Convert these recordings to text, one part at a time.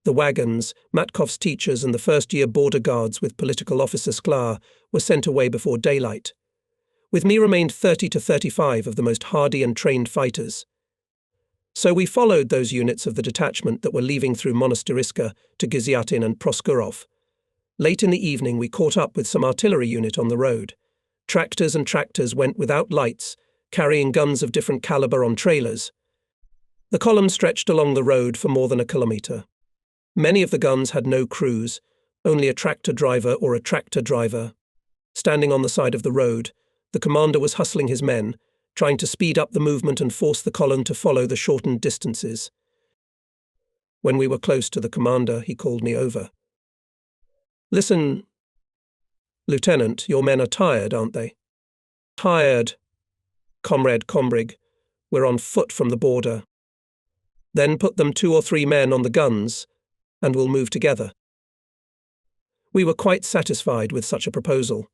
The wagons, Matkov's teachers and the first-year border guards with political officer Sklar were sent away before daylight. With me remained 30 to 35 of the most hardy and trained fighters. So we followed those units of the detachment that were leaving through Monastiriska to Gtin and Proskurov. Late in the evening we caught up with some artillery unit on the road. Tractors and tractors went without lights, carrying guns of different caliber on trailers. The column stretched along the road for more than a kilometre. Many of the guns had no crews, only a tractor driver or a tractor driver. Standing on the side of the road, the commander was hustling his men, trying to speed up the movement and force the column to follow the shortened distances. When we were close to the commander, he called me over. "Listen, Lieutenant, your men are tired, aren't they?" "Tired, Comrade Kombrig. We're on foot from the border." "Then put them 2 or 3 men on the guns, and we'll move together." We were quite satisfied with such a proposal.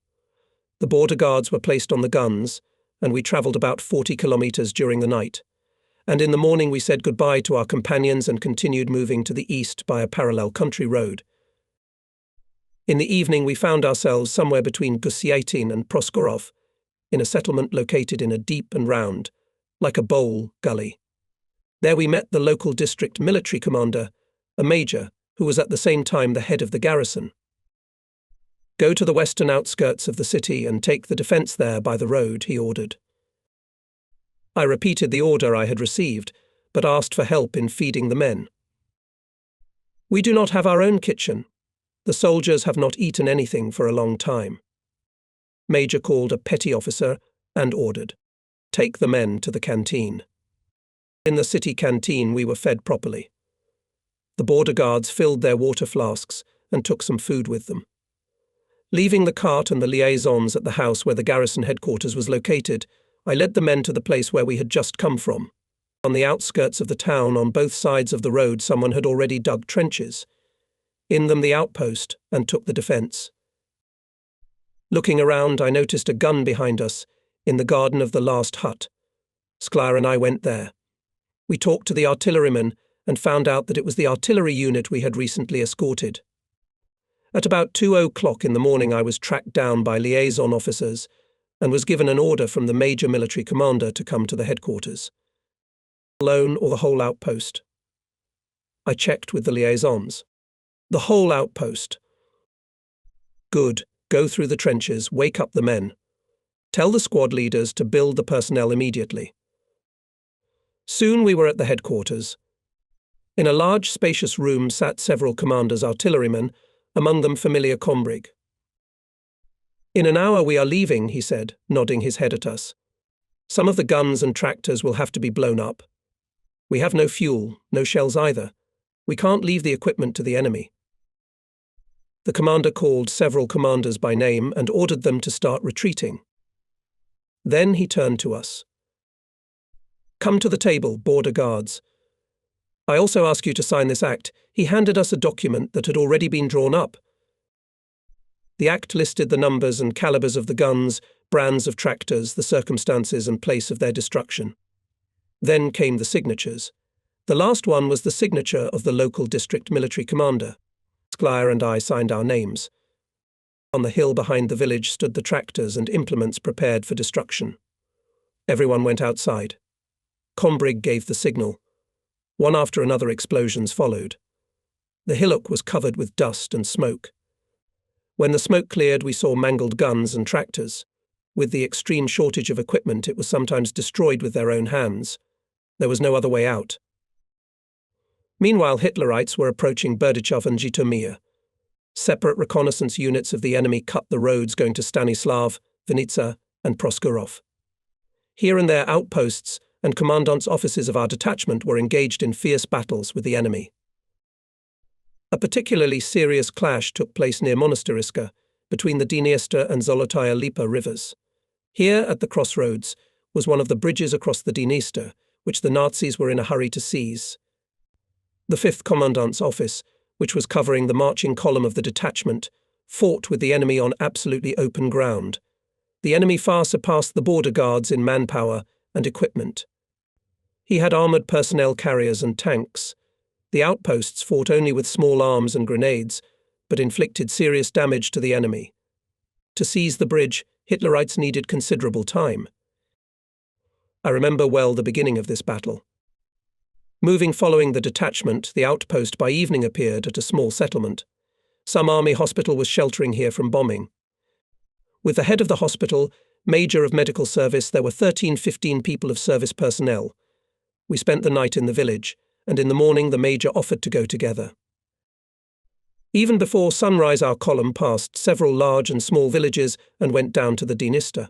The border guards were placed on the guns, and we travelled about 40 kilometres during the night. And in the morning we said goodbye to our companions and continued moving to the east by a parallel country road. In the evening we found ourselves somewhere between Gtin and Proskurov, in a settlement located in a deep and round, like a bowl, gully. There we met the local district military commander, a major, who was at the same time the head of the garrison. "Go to the western outskirts of the city and take the defence there by the road," he ordered. I repeated the order I had received, but asked for help in feeding the men. "We do not have our own kitchen. The soldiers have not eaten anything for a long time." Major called a petty officer and ordered, "Take the men to the canteen." In the city canteen we were fed properly. The border guards filled their water flasks and took some food with them. Leaving the cart and the liaisons at the house where the garrison headquarters was located, I led the men to the place where we had just come from. On the outskirts of the town, on both sides of the road, someone had already dug trenches. In them the outpost, and took the defence. Looking around, I noticed a gun behind us, in the garden of the last hut. Sklar and I went there. We talked to the artilleryman and found out that it was the artillery unit we had recently escorted. At about 2:00 in the morning I was tracked down by liaison officers and was given an order from the major military commander to come to the headquarters. Alone or the whole outpost? I checked with the liaisons. "The whole outpost." "Good. Go through the trenches, wake up the men. Tell the squad leaders to build the personnel immediately." Soon we were at the headquarters. In a large, spacious room sat several commanders' artillerymen, among them familiar Kombrig. "In an hour we are leaving," he said, nodding his head at us. "Some of the guns and tractors will have to be blown up. We have no fuel, no shells either. We can't leave the equipment to the enemy." The commander called several commanders by name and ordered them to start retreating. Then he turned to us. "Come to the table, border guards. I also ask you to sign this act." He handed us a document that had already been drawn up. The act listed the numbers and calibers of the guns, brands of tractors, the circumstances and place of their destruction. Then came the signatures. The last one was the signature of the local district military commander. Sklar and I signed our names. On the hill behind the village stood the tractors and implements prepared for destruction. Everyone went outside. Kombrig gave the signal. One after another explosions followed. The hillock was covered with dust and smoke. When the smoke cleared, we saw mangled guns and tractors. With the extreme shortage of equipment, it was sometimes destroyed with their own hands. There was no other way out. Meanwhile, Hitlerites were approaching Berdichov and Zhytomyr. Separate reconnaissance units of the enemy cut the roads going to Stanislav, Vinitsa, and Proskurov. Here and there, outposts and commandants' offices of our detachment were engaged in fierce battles with the enemy. A particularly serious clash took place near Monastiriska, between the Dniester and Zolotaya Lipa rivers. Here, at the crossroads, was one of the bridges across the Dniester, which the Nazis were in a hurry to seize. The 5th Commandant's office, which was covering the marching column of the detachment, fought with the enemy on absolutely open ground. The enemy far surpassed the border guards in manpower and equipment. He had armoured personnel carriers and tanks. The outposts fought only with small arms and grenades, but inflicted serious damage to the enemy. To seize the bridge, Hitlerites needed considerable time. I remember well the beginning of this battle. Moving following the detachment, the outpost by evening appeared at a small settlement. Some army hospital was sheltering here from bombing. With the head of the hospital, major of medical service, there were 13-15 people of service personnel. We spent the night in the village, and in the morning the major offered to go together. Even before sunrise, our column passed several large and small villages and went down to the Dniester.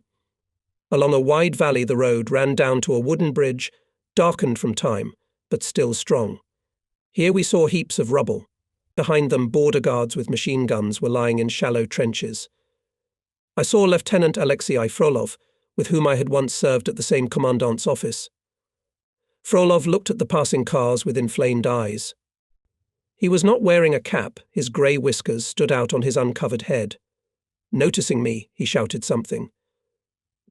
Along a wide valley the road ran down to a wooden bridge, darkened from time, but still strong. Here we saw heaps of rubble. Behind them, border guards with machine guns were lying in shallow trenches. I saw Lieutenant Alexei Frolov, with whom I had once served at the same commandant's office. Frolov looked at the passing cars with inflamed eyes. He was not wearing a cap, his grey whiskers stood out on his uncovered head. Noticing me, he shouted something.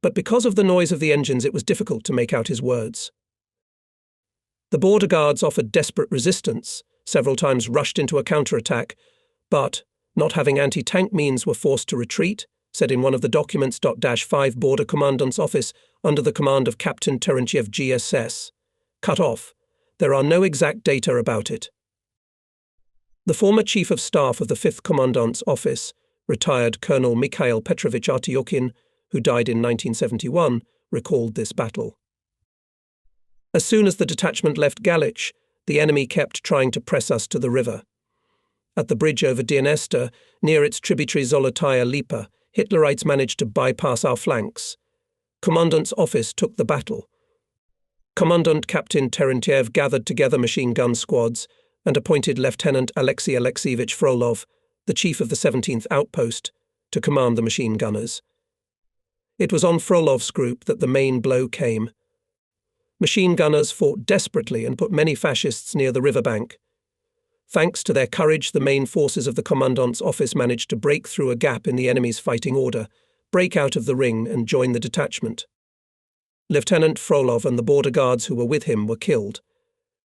But because of the noise of the engines, it was difficult to make out his words. The border guards offered desperate resistance, several times rushed into a counterattack, but, not having anti-tank means, were forced to retreat, said in one of the documents. 5 Border Commandant's Office, under the command of Captain Terentiev GSS. Cut off. There are no exact data about it. The former Chief of Staff of the 5th Commandant's Office, retired Colonel Mikhail Petrovich Artyokhin, who died in 1971, recalled this battle. As soon as the detachment left Galich, the enemy kept trying to press us to the river. At the bridge over Dniester, near its tributary Zolotaya Lipa, Hitlerites managed to bypass our flanks. Commandant's office took the battle. Commandant Captain Terentiev gathered together machine gun squads and appointed Lieutenant Alexei Alexeyevich Frolov, the chief of the 17th Outpost, to command the machine gunners. It was on Frolov's group that the main blow came. Machine gunners fought desperately and put many fascists near the riverbank. Thanks to their courage, the main forces of the commandant's office managed to break through a gap in the enemy's fighting order, break out of the ring and join the detachment. Lieutenant Frolov and the border guards who were with him were killed.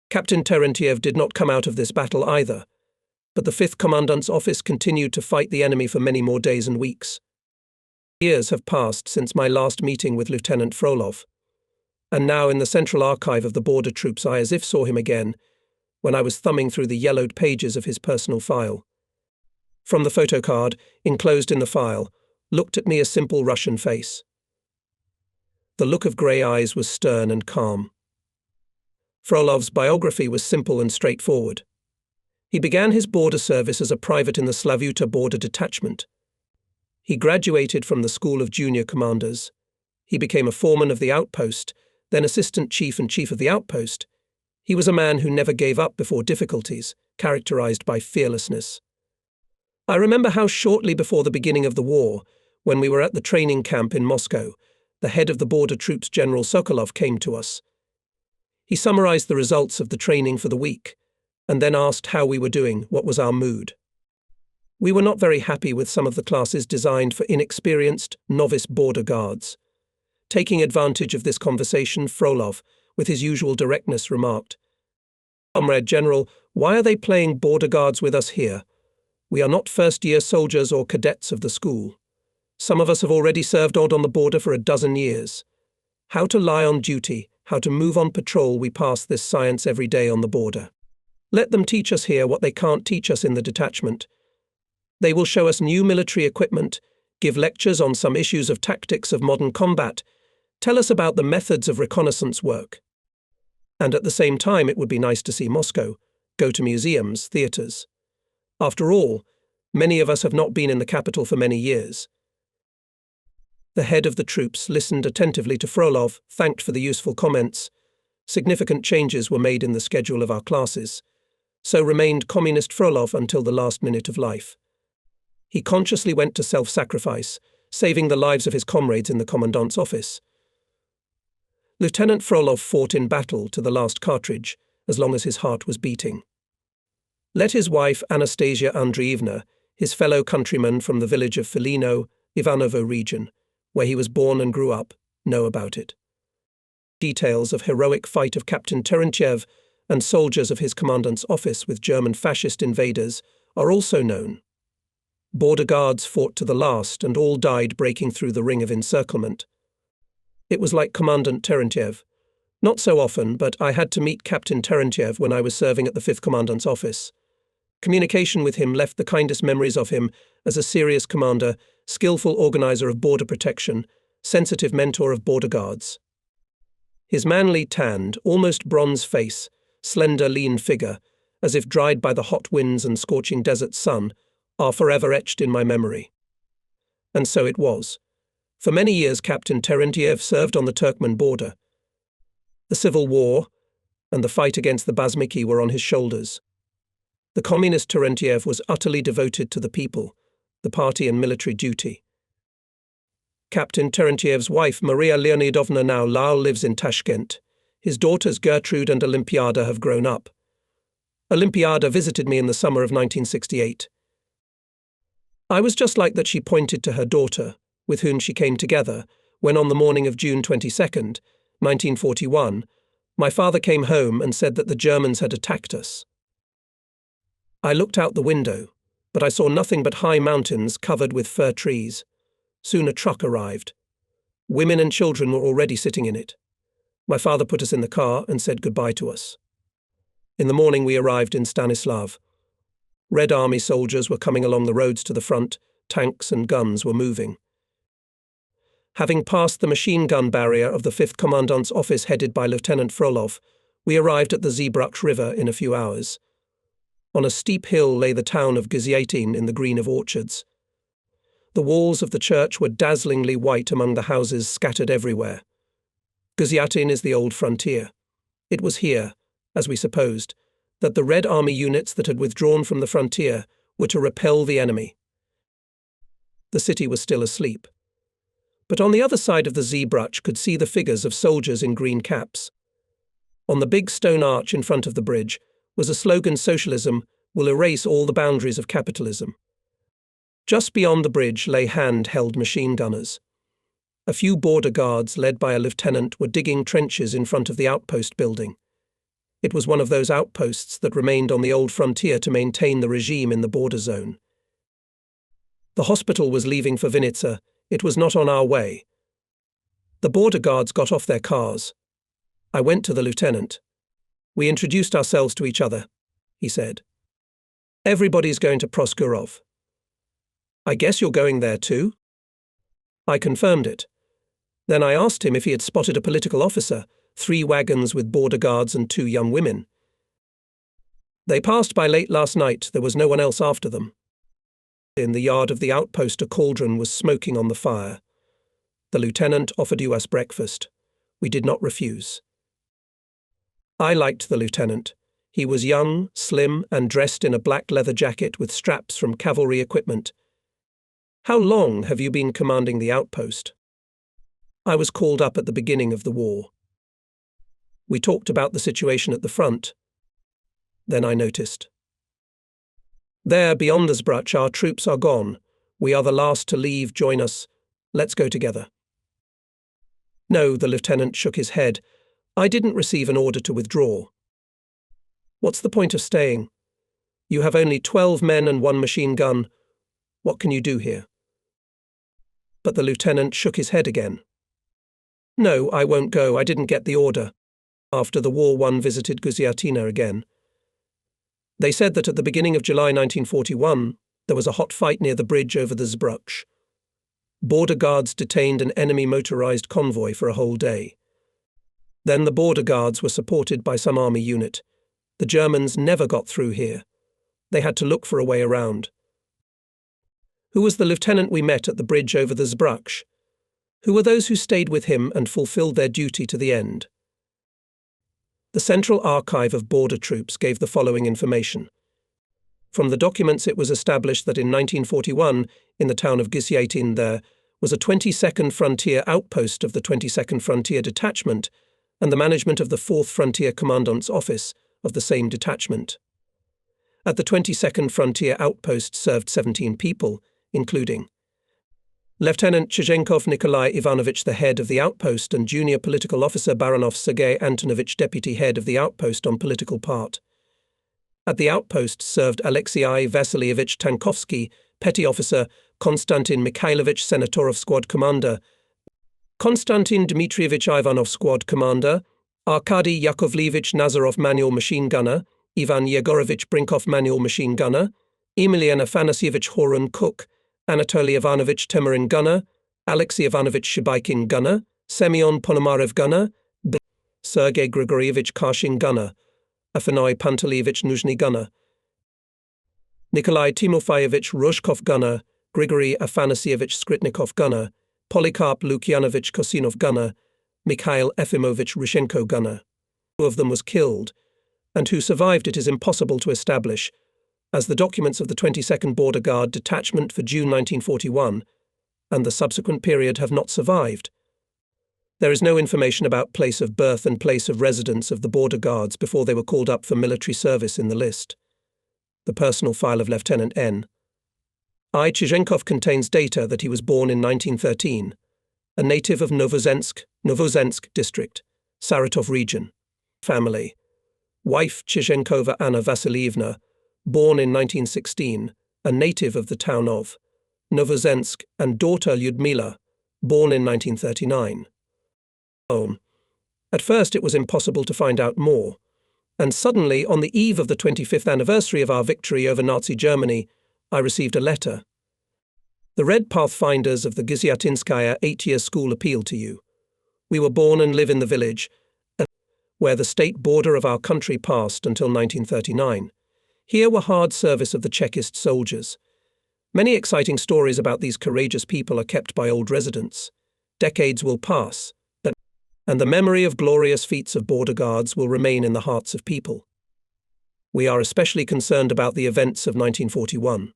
Captain Terentiev did not come out of this battle either, but the 5th Commandant's Office continued to fight the enemy for many more days and weeks. Years have passed since my last meeting with Lieutenant Frolov, and now in the central archive of the border troops I as if saw him again, when I was thumbing through the yellowed pages of his personal file. From the photocard, enclosed in the file, looked at me a simple Russian face. The look of grey eyes was stern and calm. Frolov's biography was simple and straightforward. He began his border service as a private in the Slavuta border detachment. He graduated from the School of Junior Commanders. He became a foreman of the outpost, then assistant chief and chief of the outpost. He was a man who never gave up before difficulties, characterized by fearlessness. I remember how shortly before the beginning of the war, when we were at the training camp in Moscow, the head of the border troops, General Sokolov, came to us. He summarized the results of the training for the week, and then asked how we were doing, what was our mood. We were not very happy with some of the classes designed for inexperienced, novice border guards. Taking advantage of this conversation, Frolov, with his usual directness, remarked, "Comrade General, why are they playing border guards with us here? We are not first-year soldiers or cadets of the school. Some of us have already served on the border for a dozen years. How to lie on duty, how to move on patrol, we pass this science every day on the border. Let them teach us here what they can't teach us in the detachment. They will show us new military equipment, give lectures on some issues of tactics of modern combat, tell us about the methods of reconnaissance work. And at the same time, it would be nice to see Moscow, go to museums, theatres. After all, many of us have not been in the capital for many years." The head of the troops listened attentively to Frolov, thanked for the useful comments. Significant changes were made in the schedule of our classes. So remained Communist Frolov until the last minute of life. He consciously went to self-sacrifice, saving the lives of his comrades in the commandant's office. Lieutenant Frolov fought in battle to the last cartridge, as long as his heart was beating. Let his wife Anastasia Andreevna, his fellow countryman from the village of Filino, Ivanovo region, where he was born and grew up, know about it. Details of heroic fight of Captain Terentiev and soldiers of his commandant's office with German fascist invaders are also known. Border guards fought to the last and all died breaking through the ring of encirclement. It was like Commandant Terentiev. Not so often, but I had to meet Captain Terentiev when I was serving at the 5th Commandant's office. Communication with him left the kindest memories of him as a serious commander, skillful organizer of border protection, sensitive mentor of border guards. His manly, tanned, almost bronze face, slender, lean figure, as if dried by the hot winds and scorching desert sun, are forever etched in my memory. And so it was. For many years Captain Terentiev served on the Turkmen border. The civil war and the fight against the Bazmiki were on his shoulders. The communist Terentiev was utterly devoted to the people, the party and military duty. Captain Terentiev's wife Maria Leonidovna now lives in Tashkent. His daughters Gertrude and Olympiada have grown up. Olympiada visited me in the summer of 1968. I was just like that she pointed to her daughter, with whom she came together, when on the morning of June 22nd, 1941, my father came home and said that the Germans had attacked us. I looked out the window, but I saw nothing but high mountains covered with fir trees. Soon a truck arrived. Women and children were already sitting in it. My father put us in the car and said goodbye to us. In the morning we arrived in Stanislav. Red Army soldiers were coming along the roads to the front, tanks and guns were moving. Having passed the machine gun barrier of the 5th Commandant's office headed by Lieutenant Frolov, we arrived at the Zbruch River in a few hours. On a steep hill lay the town of Gtin in the green of orchards. The walls of the church were dazzlingly white among the houses scattered everywhere. Gtin is the old frontier. It was here, as we supposed, that the Red Army units that had withdrawn from the frontier were to repel the enemy. The city was still asleep. But on the other side of the Zbruch could see the figures of soldiers in green caps. On the big stone arch in front of the bridge was a slogan: "Socialism will erase all the boundaries of capitalism." Just beyond the bridge lay hand-held machine gunners. A few border guards, led by a lieutenant, were digging trenches in front of the outpost building. It was one of those outposts that remained on the old frontier to maintain the regime in the border zone. The hospital was leaving for Vinnytsia. It was not on our way. The border guards got off their cars. I went to the lieutenant. We introduced ourselves to each other, he said. Everybody's going to Proskurov. I guess you're going there too? I confirmed it. Then I asked him if he had spotted a political officer, 3 wagons with border guards and 2 young women. They passed by late last night. There was no one else after them. In the yard of the outpost, a cauldron was smoking on the fire. The lieutenant offered us breakfast. We did not refuse. I liked the lieutenant. He was young, slim, and dressed in a black leather jacket with straps from cavalry equipment. How long have you been commanding the outpost? I was called up at the beginning of the war. We talked about the situation at the front. Then I noticed. There, beyond the Zbruch, our troops are gone. We are the last to leave. Join us. Let's go together. No, the lieutenant shook his head. I didn't receive an order to withdraw. What's the point of staying? You have only 12 men and 1 machine gun. What can you do here? But the lieutenant shook his head again. No, I won't go. I didn't get the order. After the war, one visited Gtin again. They said that at the beginning of July 1941, there was a hot fight near the bridge over the Zbruch. Border guards detained an enemy motorized convoy for a whole day. Then the border guards were supported by some army unit. The Germans never got through here. They had to look for a way around. Who was the lieutenant we met at the bridge over the Zbruch? Who were those who stayed with him and fulfilled their duty to the end? The Central Archive of Border Troops gave the following information. From the documents it was established that in 1941, in the town of Gtin there was a 22nd Frontier outpost of the 22nd Frontier Detachment and the management of the 4th Frontier Commandant's office of the same detachment. At the 22nd Frontier outpost served 17 people, including Lieutenant Chizenkov Nikolai Ivanovich, the head of the outpost, and junior political officer Baranov Sergei Antonovich, deputy head of the outpost on political part. At the outpost served Alexei Vasilievich Tankovsky, petty officer, Konstantin Mikhailovich Senatorov, squad commander, Konstantin Dmitrievich Ivanov, squad commander, Arkady Yakovlevich Nazarov, manual machine gunner, Ivan Yegorovich Brinkov, manual machine gunner, Emilian Afanasyevich Horan, cook, Anatoly Ivanovich Temerin, gunner, Alexey Ivanovich Shibaikin, gunner, Semyon Ponomarev, gunner, Sergei Grigorievich Karshin, gunner, Afanoi Pantelievich Nuzhny, gunner, Nikolai Timofeyevich Rozhkov, gunner, Grigory Afanasyevich Skritnikov, gunner, Polikarp Lukyanovich Kosinov, gunner, Mikhail Efimovich Rishenko, gunner. Two of them was killed, and who survived it is impossible to establish, as the documents of the 22nd Border Guard detachment for June 1941 and the subsequent period have not survived. There is no information about place of birth and place of residence of the Border Guards before they were called up for military service in the list. The personal file of Lieutenant N. I. Chizenkov contains data that he was born in 1913, a native of Novozensk district, Saratov region. Family: wife Chizenkova Anna Vasilievna, born in 1916, a native of the town of Novozensk, and daughter Lyudmila, born in 1939. At first it was impossible to find out more, and suddenly, on the eve of the 25th anniversary of our victory over Nazi Germany, I received a letter. The Red Pathfinders of the Gziatinskaya 8-year school appeal to you. We were born and live in the village, where the state border of our country passed until 1939. Here were hard service of the Chekist soldiers. Many exciting stories about these courageous people are kept by old residents. Decades will pass, and the memory of glorious feats of border guards will remain in the hearts of people. We are especially concerned about the events of 1941.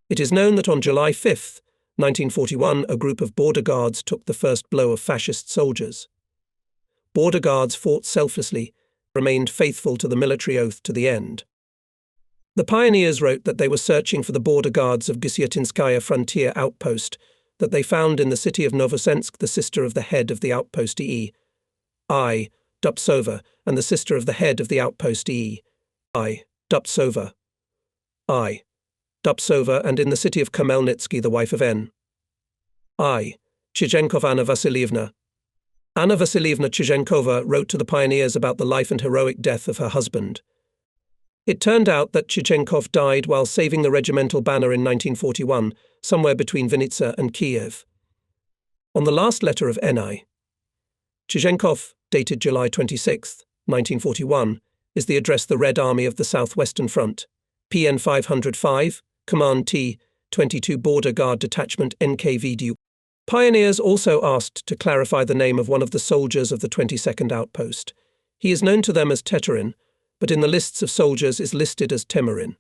It is known that on July 5, 1941, a group of border guards took the first blow of fascist soldiers. Border guards fought selflessly, remained faithful to the military oath to the end. The pioneers wrote that they were searching for the border guards of Gziatinskaya frontier outpost that they found in the city of Novosensk, the sister of the head of the outpost I. Dupsova, and the sister of the head of the outpost I. Dupsova. Dupsova, and in the city of Khmelnytsky, the wife of N. I. Chizenkov Anna Vasilievna. Anna Vasilievna Chizenkova wrote to the pioneers about the life and heroic death of her husband. It turned out that Chizenkov died while saving the regimental banner in 1941, somewhere between Vinnytsia and Kiev. On the last letter of N.I. Chizenkov, dated July 26, 1941, is the address the Red Army of the Southwestern Front, PN 505, Command T, 22 Border Guard Detachment NKVD. Pioneers also asked to clarify the name of one of the soldiers of the 22nd Outpost. He is known to them as Teterin, but in the lists of soldiers is listed as Temerin.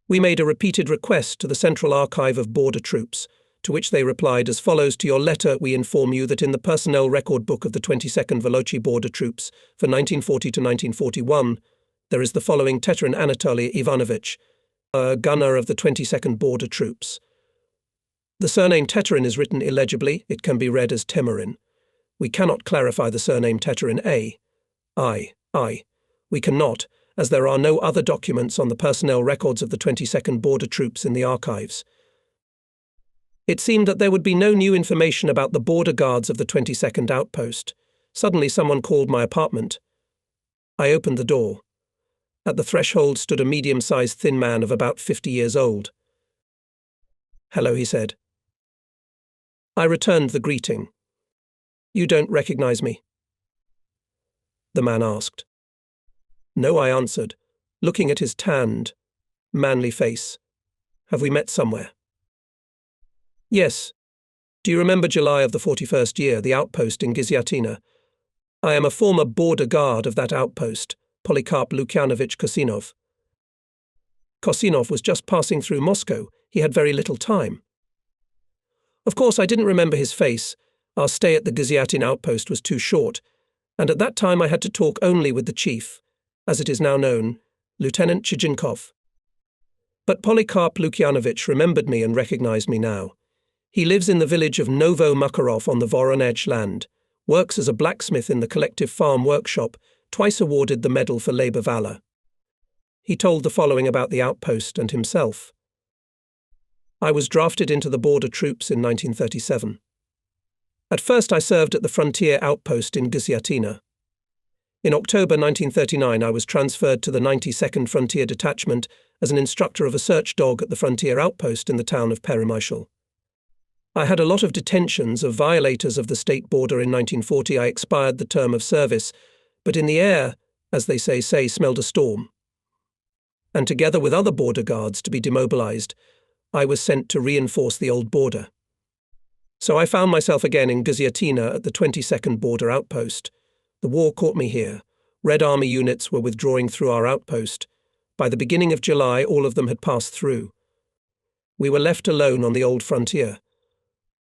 We made a repeated request to the Central Archive of Border Troops, to which they replied as follows: to your letter we inform you that in the personnel record book of the 22nd Volochi Border Troops for 1940 to 1941, there is the following: Teterin Anatoly Ivanovich, a gunner of the 22nd Border Troops. The surname Teterin is written illegibly, it can be read as Temerin. We cannot clarify the surname Teterin I. We cannot, as there are no other documents on the personnel records of the 22nd Border Troops in the archives. It seemed that there would be no new information about the border guards of the 22nd Outpost. Suddenly someone called my apartment. I opened the door. At the threshold stood a medium-sized thin man of about 50 years old. "Hello," he said. I returned the greeting. "You don't recognize me?" the man asked. "No," I answered, looking at his tanned, manly face. "Have we met somewhere?" "Yes. Do you remember July of the 41st year, the outpost in Gziatina? I am a former border guard of that outpost, Polikarp Lukyanovich Kosinov. Kosinov was just passing through Moscow. He had very little time." Of course, I didn't remember his face. Our stay at the Gziatin outpost was too short, and at that time I had to talk only with the chief, as it is now known, Lieutenant Chizenkov. But Polikarp Lukyanovich remembered me and recognized me now. He lives in the village of Novo Makarov on the Voronezh land, works as a blacksmith in the collective farm workshop, twice awarded the Medal for Labour Valour. He told the following about the outpost and himself. I was drafted into the border troops in 1937. At first I served at the frontier outpost in Gtin. In October 1939 I was transferred to the 92nd Frontier Detachment as an instructor of a search dog at the frontier outpost in the town of Peremyshal. I had a lot of detentions of violators of the state border in 1940. I expired the term of service, but in the air, as they say, smelled a storm. And together with other border guards to be demobilized, I was sent to reinforce the old border. So I found myself again in Gtin at the 22nd Border Outpost. The war caught me here. Red Army units were withdrawing through our outpost. By the beginning of July, all of them had passed through. We were left alone on the old frontier.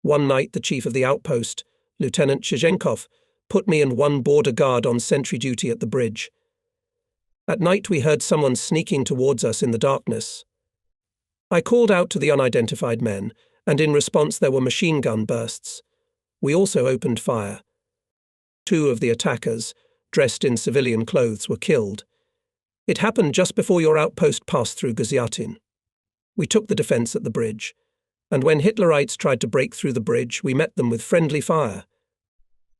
One night, the chief of the outpost, Lieutenant Chizhenkov, put me and one border guard on sentry duty at the bridge. At night, we heard someone sneaking towards us in the darkness. I called out to the unidentified men, and in response there were machine gun bursts. We also opened fire. 2 of the attackers, dressed in civilian clothes, were killed. It happened just before your outpost passed through Gtin. We took the defence at the bridge, and when Hitlerites tried to break through the bridge, we met them with friendly fire.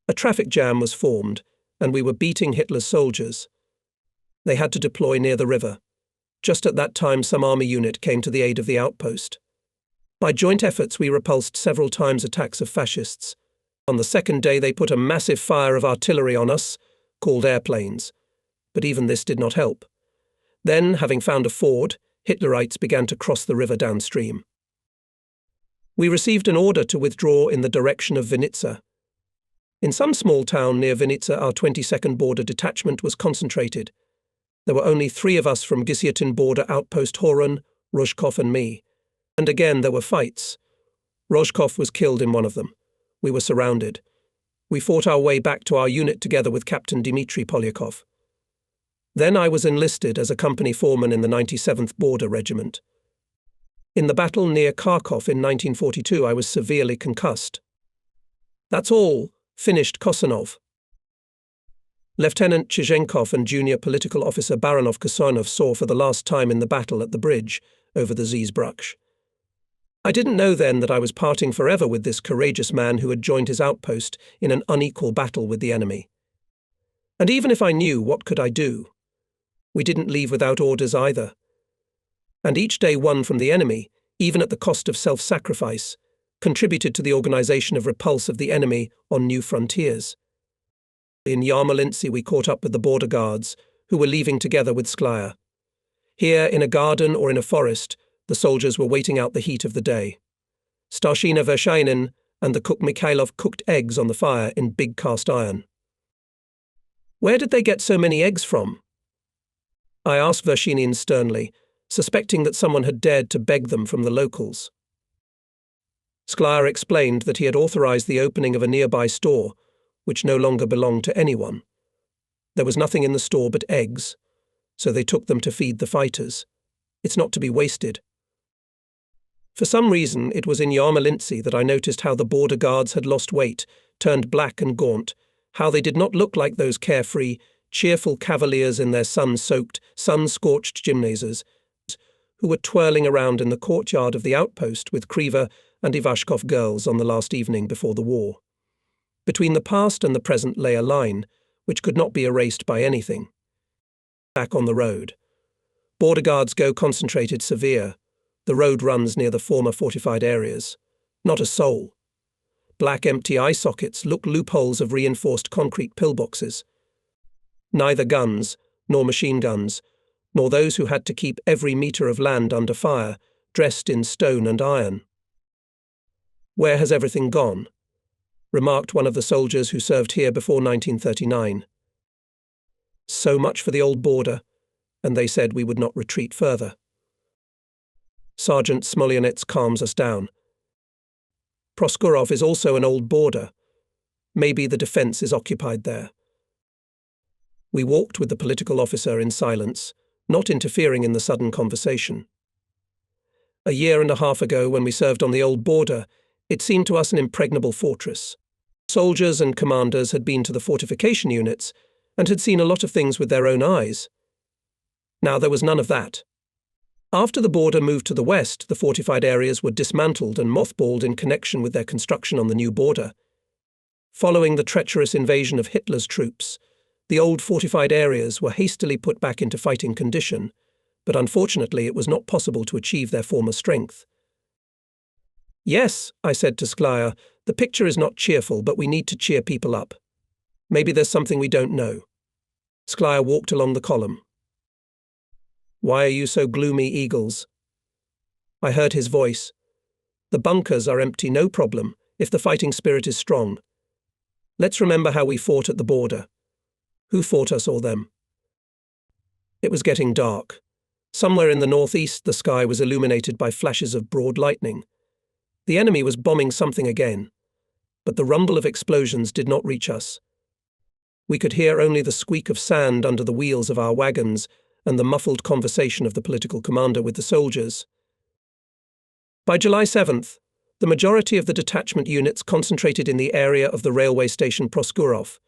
A traffic jam was formed, and we were beating Hitler's soldiers. They had to deploy near the river. Just at that time, some army unit came to the aid of the outpost. By joint efforts, we repulsed several times attacks of fascists. On the second day, they put a massive fire of artillery on us, called airplanes. But even this did not help. Then, having found a ford, Hitlerites began to cross the river downstream. We received an order to withdraw in the direction of Vinitsa. In some small town near Vinitsa, our 22nd Border Detachment was concentrated. There were only 3 of us from Gtin border outpost Horon, Rozhkov and me. And again there were fights. Rozhkov was killed in one of them. We were surrounded. We fought our way back to our unit together with Captain Dmitry Polyakov. Then I was enlisted as a company foreman in the 97th Border Regiment. In the battle near Kharkov in 1942, I was severely concussed. That's all, finished Kosanov. Lieutenant Chizhenkov and junior political officer Baronov Kosanov saw for the last time in the battle at the bridge over the Zizbruch. I didn't know then that I was parting forever with this courageous man who had joined his outpost in an unequal battle with the enemy. And even if I knew, what could I do? We didn't leave without orders either. And each day won from the enemy, even at the cost of self-sacrifice, contributed to the organization of repulse of the enemy on new frontiers. In Yarmolintsy we caught up with the border guards, who were leaving together with Sklya. Here, in a garden or in a forest, the soldiers were waiting out the heat of the day. Starshina Vershainin and the cook Mikhailov cooked eggs on the fire in big cast iron. Where did they get so many eggs from? I asked Vershinin sternly, suspecting that someone had dared to beg them from the locals. Sklya explained that he had authorized the opening of a nearby store, which no longer belonged to anyone. There was nothing in the store but eggs, so they took them to feed the fighters. It's not to be wasted. For some reason, it was in Yarmolintsy that I noticed how the border guards had lost weight, turned black and gaunt, how they did not look like those carefree, cheerful cavaliers in their sun-soaked, sun-scorched gymnasiums, who were twirling around in the courtyard of the outpost with Kriva and Ivashkov girls on the last evening before the war. Between the past and the present lay a line, which could not be erased by anything. Back on the road. Border guards go concentrated severe. The road runs near the former fortified areas. Not a soul. Black empty eye sockets look loopholes of reinforced concrete pillboxes. Neither guns, nor machine guns, nor those who had to keep every metre of land under fire, dressed in stone and iron. Where has everything gone? Remarked one of the soldiers who served here before 1939. So much for the old border, and they said we would not retreat further. Sergeant Smolyanets calms us down. Proskurov is also an old border. Maybe the defence is occupied there. We walked with the political officer in silence, not interfering in the sudden conversation. A year and a half ago, when we served on the old border, It seemed to us an impregnable fortress. Soldiers and commanders had been to the fortification units and had seen a lot of things with their own eyes. Now there was none of that. After the border moved to the west, the fortified areas were dismantled and mothballed in connection with their construction on the new border. Following the treacherous invasion of Hitler's troops, the old fortified areas were hastily put back into fighting condition, but unfortunately it was not possible to achieve their former strength. "Yes," I said to Sklya, "the picture is not cheerful, but we need to cheer people up. Maybe there's something we don't know." Sklya walked along the column. "Why are you so gloomy, Eagles?" I heard his voice. "The bunkers are empty, no problem, if the fighting spirit is strong. Let's remember how we fought at the border. Who fought us or them?" It was getting dark. Somewhere in the northeast, the sky was illuminated by flashes of broad lightning. The enemy was bombing something again, but the rumble of explosions did not reach us. We could hear only the squeak of sand under the wheels of our wagons and the muffled conversation of the political commander with the soldiers. By July 7th, the majority of the detachment units concentrated in the area of the railway station Proskurov.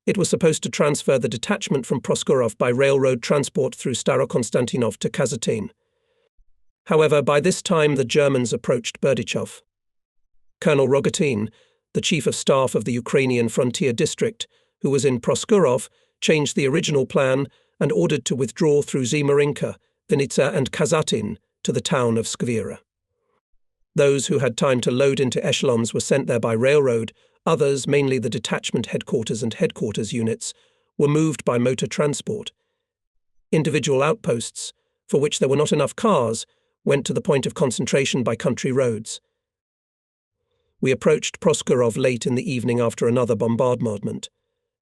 It was supposed to transfer the detachment from Proskurov by railroad transport through Starokonstantinov to Gtin. However, by this time the Germans approached Berdychov. Colonel Rogatin, the chief of staff of the Ukrainian frontier district, who was in Proskurov, changed the original plan and ordered to withdraw through Zemarinka, Vinnytsia and Kazatin to the town of Skvira. Those who had time to load into echelons were sent there by railroad. Others, mainly the detachment headquarters and headquarters units, were moved by motor transport. Individual outposts, for which there were not enough cars, went to the point of concentration by country roads. We approached Proskurov late in the evening after another bombardment.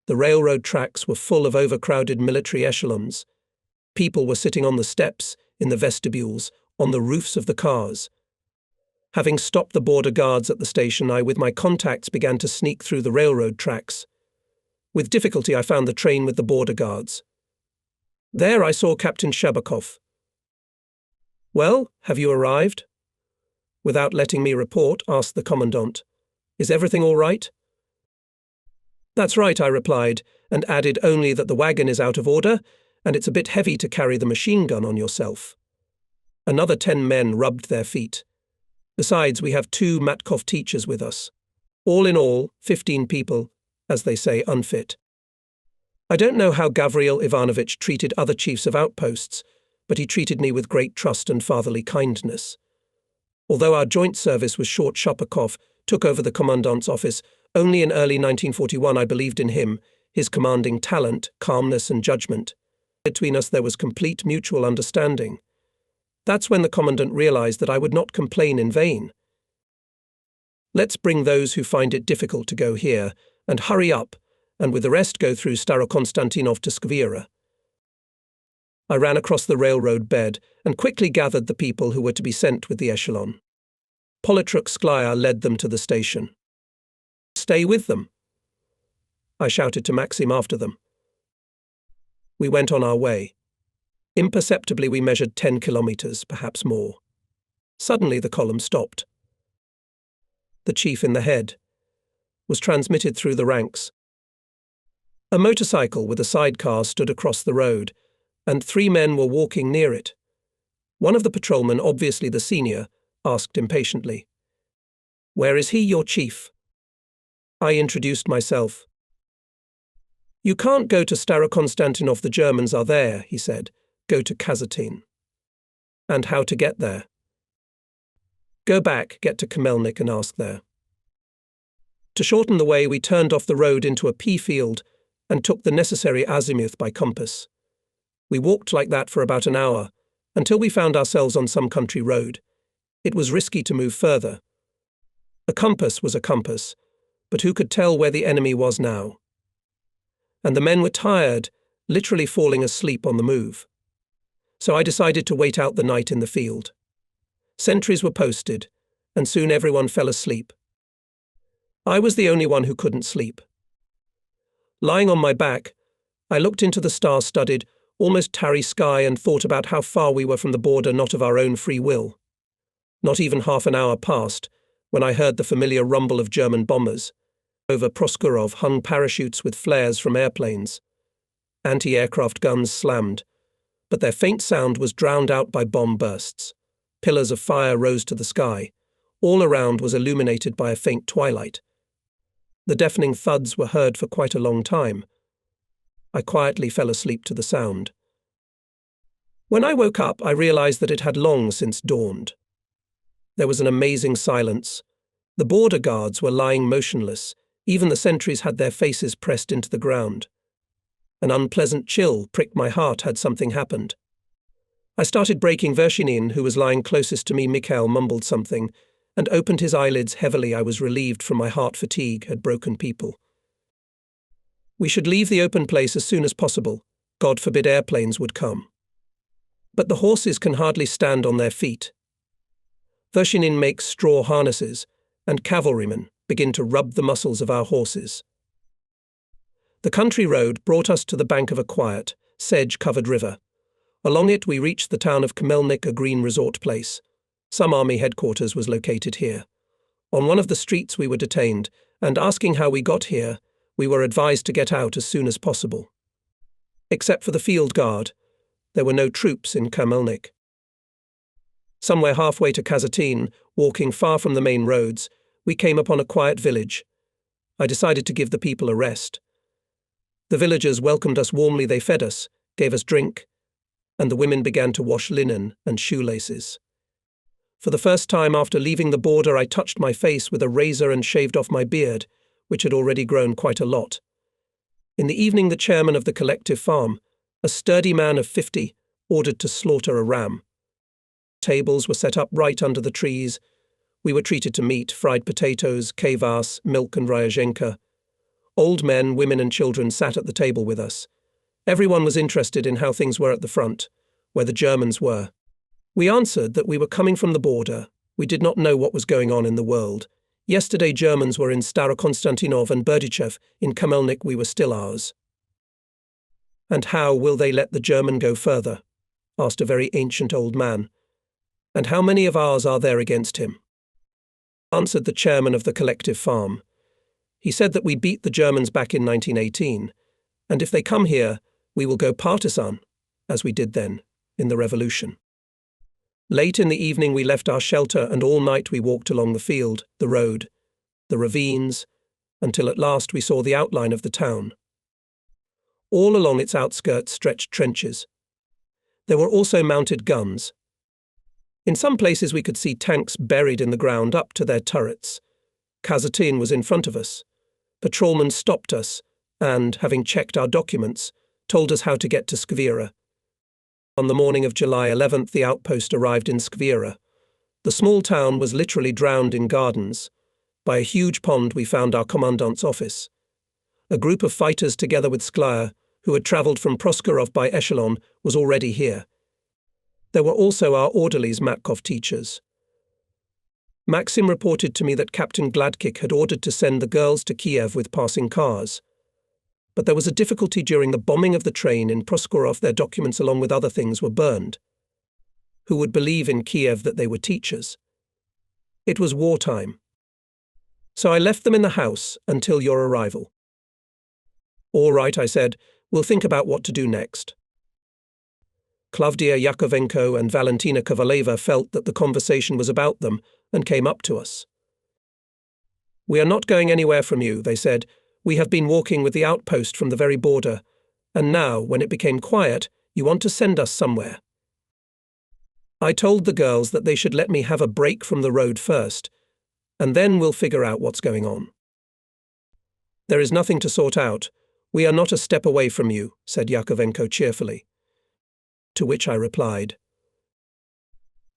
The railroad tracks were full of overcrowded military echelons. People were sitting on the steps, in the vestibules, on the roofs of the cars. Having stopped the border guards at the station, I, with my contacts, began to sneak through the railroad tracks. With difficulty, I found the train with the border guards. There I saw Captain Shabakov. "Well, have you arrived?" Without letting me report, asked the commandant. "Is everything all right?" "That's right," I replied, and added only that the wagon is out of order, and it's a bit heavy to carry the machine gun on yourself. Another 10 men rubbed their feet. Besides, we have 2 Matkov teachers with us. All in all, 15 people, as they say, unfit. I don't know how Gavril Ivanovich treated other chiefs of outposts, but he treated me with great trust and fatherly kindness. Although our joint service was short, Shapakov took over the commandant's office only in early 1941. I believed in him, his commanding talent, calmness and judgment. Between us there was complete mutual understanding. That's when the commandant realized that I would not complain in vain. "Let's bring those who find it difficult to go here, and hurry up, and with the rest go through Starokonstantinov to Skvira." I ran across the railroad bed and quickly gathered the people who were to be sent with the echelon. Politruk Sklya led them to the station. "Stay with them," I shouted to Maxim after them. We went on our way. Imperceptibly we measured 10 kilometers, perhaps more. Suddenly the column stopped. The chief in the head was transmitted through the ranks. A motorcycle with a sidecar stood across the road, and 3 men were walking near it. One of the patrolmen, obviously the senior, asked impatiently, "Where is he, your chief?" I introduced myself. "You can't go to Starokonstantinov, the Germans are there," he said. "Go to Gtin." "And how to get there?" "Go back, get to Khmelnyk and ask there." To shorten the way, we turned off the road into a pea field and took the necessary azimuth by compass. We walked like that for about an hour, until we found ourselves on some country road. It was risky to move further. A compass was a compass, but who could tell where the enemy was now? And the men were tired, literally falling asleep on the move. So I decided to wait out the night in the field. Sentries were posted, and soon everyone fell asleep. I was the only one who couldn't sleep. Lying on my back, I looked into the star-studded, almost tarry sky and thought about how far we were from the border, not of our own free will. Not even half an hour passed, when I heard the familiar rumble of German bombers. Over Proskurov hung parachutes with flares from airplanes. Anti-aircraft guns slammed, but their faint sound was drowned out by bomb bursts. Pillars of fire rose to the sky. All around was illuminated by a faint twilight. The deafening thuds were heard for quite a long time. I quietly fell asleep to the sound. When I woke up, I realized that it had long since dawned. There was an amazing silence. The border guards were lying motionless. Even the sentries had their faces pressed into the ground. An unpleasant chill pricked my heart had something happened. I started breaking. Vershinin, who was lying closest to me, Mikhail, mumbled something and opened his eyelids heavily. I was relieved from my heart. Fatigue had broken people. We should leave the open place as soon as possible. God forbid airplanes would come. But the horses can hardly stand on their feet. Vershinin makes straw harnesses, and cavalrymen begin to rub the muscles of our horses. The country road brought us to the bank of a quiet, sedge-covered river. Along it we reached the town of Khmelnyk, a green resort place. Some army headquarters was located here. On one of the streets we were detained, and asking how we got here, we were advised to get out as soon as possible. Except for the field guard, there were no troops in Khmelnyk. Somewhere halfway to Gtin, walking far from the main roads, we came upon a quiet village. I decided to give the people a rest. The villagers welcomed us warmly. They fed us, gave us drink, and the women began to wash linen and shoelaces. For the first time after leaving the border, I touched my face with a razor and shaved off my beard, which had already grown quite a lot. In the evening, the chairman of the collective farm, a sturdy man of 50, ordered to slaughter a ram. Tables were set up right under the trees. We were treated to meat, fried potatoes, kvass, milk and ryazhenka. Old men, women and children sat at the table with us. Everyone was interested in how things were at the front, where the Germans were. We answered that we were coming from the border. We did not know what was going on in the world. Yesterday Germans were in Starokonstantinov and Berdichev. In Khmelnyk we were still ours. And how will they let the German go further? Asked a very ancient old man. And how many of ours are there against him? Answered the chairman of the collective farm. He said that we beat the Germans back in 1918, and if they come here, we will go partisan, as we did then, in the revolution. Late in the evening we left our shelter, and all night we walked along the field, the road, the ravines, until at last we saw the outline of the town. All along its outskirts stretched trenches. There were also mounted guns. In some places we could see tanks buried in the ground up to their turrets. Gtin was in front of us. Patrolmen stopped us and, having checked our documents, told us how to get to Skvira. On the morning of July 11th, the outpost arrived in Skvira. The small town was literally drowned in gardens. By a huge pond we found our commandant's office. A group of fighters together with Sklya, who had travelled from Proskurov by echelon, was already here. There were also our orderlies, Matkov teachers. Maxim reported to me that Captain Gladkik had ordered to send the girls to Kiev with passing cars. But there was a difficulty during the bombing of the train in Proskurov. Their documents, along with other things, were burned. Who would believe in Kiev that they were teachers? It was wartime. So I left them in the house until your arrival. All right, I said, we'll think about what to do next. Klavdia Yakovenko and Valentina Kovaleva felt that the conversation was about them and came up to us. We are not going anywhere from you, they said. We have been walking with the outpost from the very border, and now, when it became quiet, you want to send us somewhere. I told the girls that they should let me have a break from the road first, and then we'll figure out what's going on. There is nothing to sort out. We are not a step away from you, said Yakovenko cheerfully. To which I replied,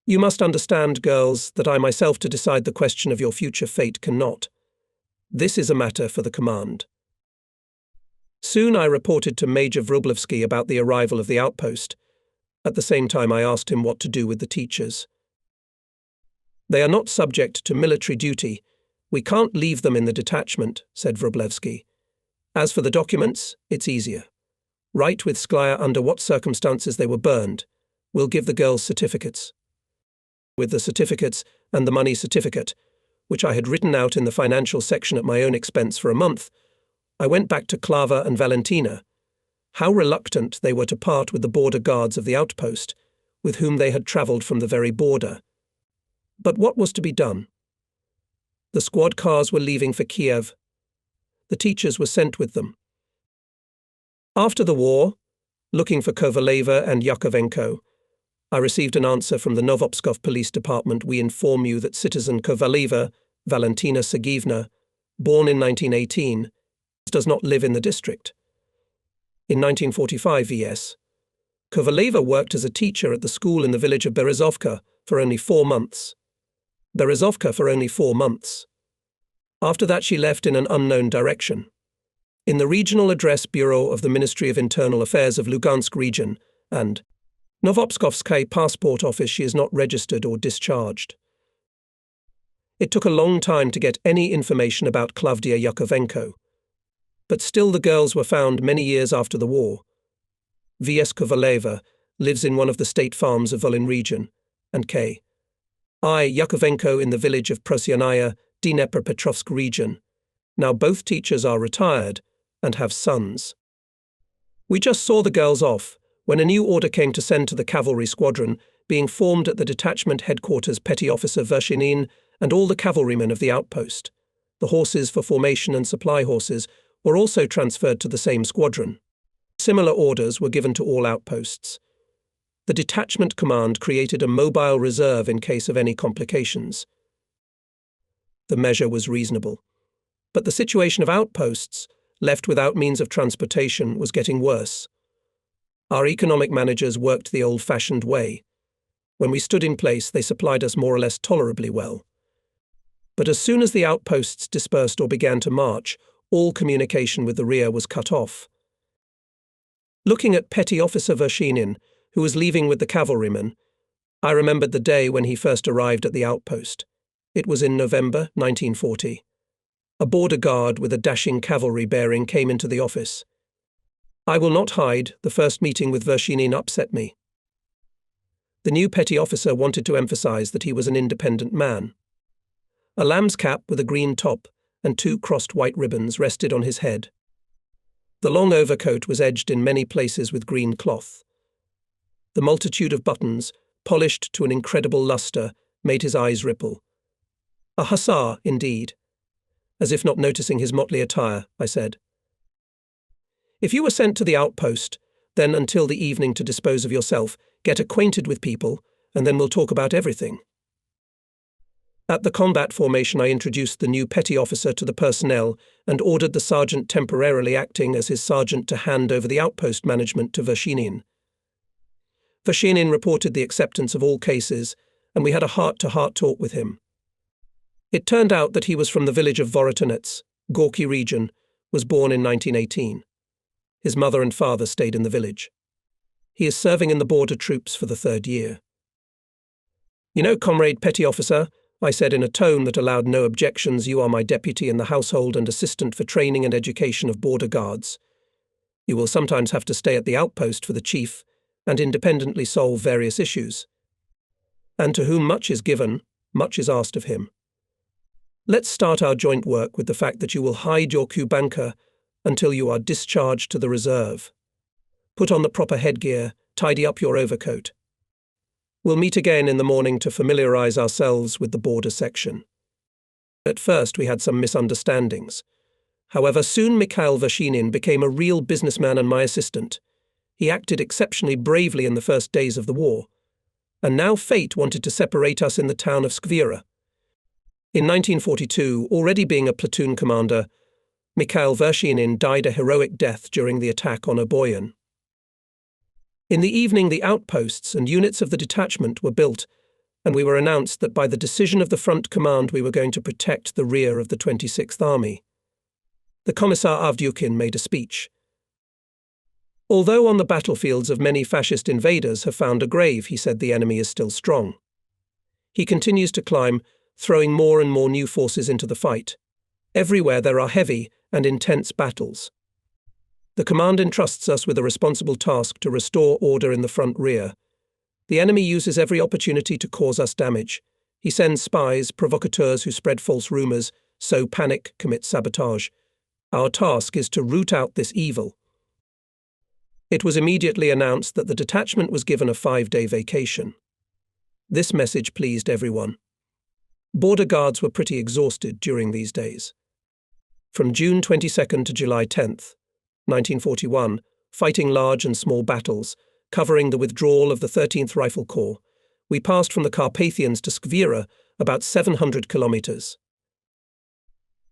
You must understand, girls, that I myself to decide the question of your future fate cannot. This is a matter for the command. Soon I reported to Major Vrublevsky about the arrival of the outpost. At the same time I asked him what to do with the teachers. They are not subject to military duty. We can't leave them in the detachment, said Vrublevsky. As for the documents, it's easier. Write with Sklya under what circumstances they were burned. We'll give the girls certificates. With the certificates and the money certificate, which I had written out in the financial section at my own expense for a month, I went back to Klava and Valentina. How reluctant they were to part with the border guards of the outpost, with whom they had travelled from the very border. But what was to be done? The squad cars were leaving for Kiev. The teachers were sent with them. After the war, looking for Kovaleva and Yakovenko, I received an answer from the Novopskov Police Department. We inform you that citizen Kovaleva, Valentina Sergeevna, born in 1918, does not live in the district. In 1945 VS, Kovaleva worked as a teacher at the school in the village of Berezovka for only 4 months. After that she left in an unknown direction. In the Regional Address Bureau of the Ministry of Internal Affairs of Lugansk region and Novopskovsky passport office she is not registered or discharged. It took a long time to get any information about Klavdia Yakovenko, but still the girls were found many years after the war. V.S. Kovaleva lives in one of the state farms of Volyn region, and K. I. Yakovenko in the village of Prosyanaya, Dnepropetrovsk region. Now both teachers are retired and have sons. We just saw the girls off when a new order came to send to the cavalry squadron, being formed at the detachment headquarters Petty Officer Vershinin and all the cavalrymen of the outpost. The horses for formation and supply horses were also transferred to the same squadron. Similar orders were given to all outposts. The detachment command created a mobile reserve in case of any complications. The measure was reasonable, but the situation of outposts, left without means of transportation, was getting worse. Our economic managers worked the old-fashioned way. When we stood in place, they supplied us more or less tolerably well. But as soon as the outposts dispersed or began to march, all communication with the rear was cut off. Looking at Petty Officer Vershinin, who was leaving with the cavalrymen, I remembered the day when he first arrived at the outpost. It was in November 1940. A border guard with a dashing cavalry bearing came into the office. I will not hide, the first meeting with Vershinin upset me. The new petty officer wanted to emphasize that he was an independent man. A lamb's cap with a green top and 2 crossed white ribbons rested on his head. The long overcoat was edged in many places with green cloth. The multitude of buttons, polished to an incredible luster, made his eyes ripple. A hussar, indeed. As if not noticing his motley attire, I said, "If you were sent to the outpost, then until the evening to dispose of yourself, get acquainted with people, and then we'll talk about everything." At the combat formation, I introduced the new petty officer to the personnel and ordered the sergeant temporarily acting as his sergeant to hand over the outpost management to Vershinin. Vershinin reported the acceptance of all cases, and we had a heart-to-heart talk with him. It turned out that he was from the village of Vorotonets, Gorky region, was born in 1918. His mother and father stayed in the village. He is serving in the border troops for the 3rd year. "You know, comrade petty officer," I said in a tone that allowed no objections, "you are my deputy in the household and assistant for training and education of border guards. You will sometimes have to stay at the outpost for the chief and independently solve various issues. And to whom much is given, much is asked of him. Let's start our joint work with the fact that you will hide your kubanka until you are discharged to the reserve. Put on the proper headgear, tidy up your overcoat. We'll meet again in the morning to familiarize ourselves with the border section." At first we had some misunderstandings. However, soon Mikhail Vershinin became a real businessman and my assistant. He acted exceptionally bravely in the first days of the war. And now fate wanted to separate us in the town of Skvira. In 1942, already being a platoon commander, Mikhail Vershinin died a heroic death during the attack on Oboyan. In the evening, the outposts and units of the detachment were built, and we were announced that by the decision of the front command we were going to protect the rear of the 26th Army. The Commissar Avdyukin made a speech. "Although on the battlefields of many fascist invaders have found a grave, he said, the enemy is still strong. He continues to climb, throwing more and more new forces into the fight. Everywhere there are heavy and intense battles. The command entrusts us with a responsible task to restore order in the front rear. The enemy uses every opportunity to cause us damage. He sends spies, provocateurs who spread false rumors, sow panic, commit sabotage. Our task is to root out this evil. It was immediately announced that the detachment was given a 5-day vacation. This message pleased everyone. Border guards were pretty exhausted during these days. From June 22nd to July 10th, 1941, fighting large and small battles, covering the withdrawal of the 13th Rifle Corps, we passed from the Carpathians to Skvira, about 700 kilometers.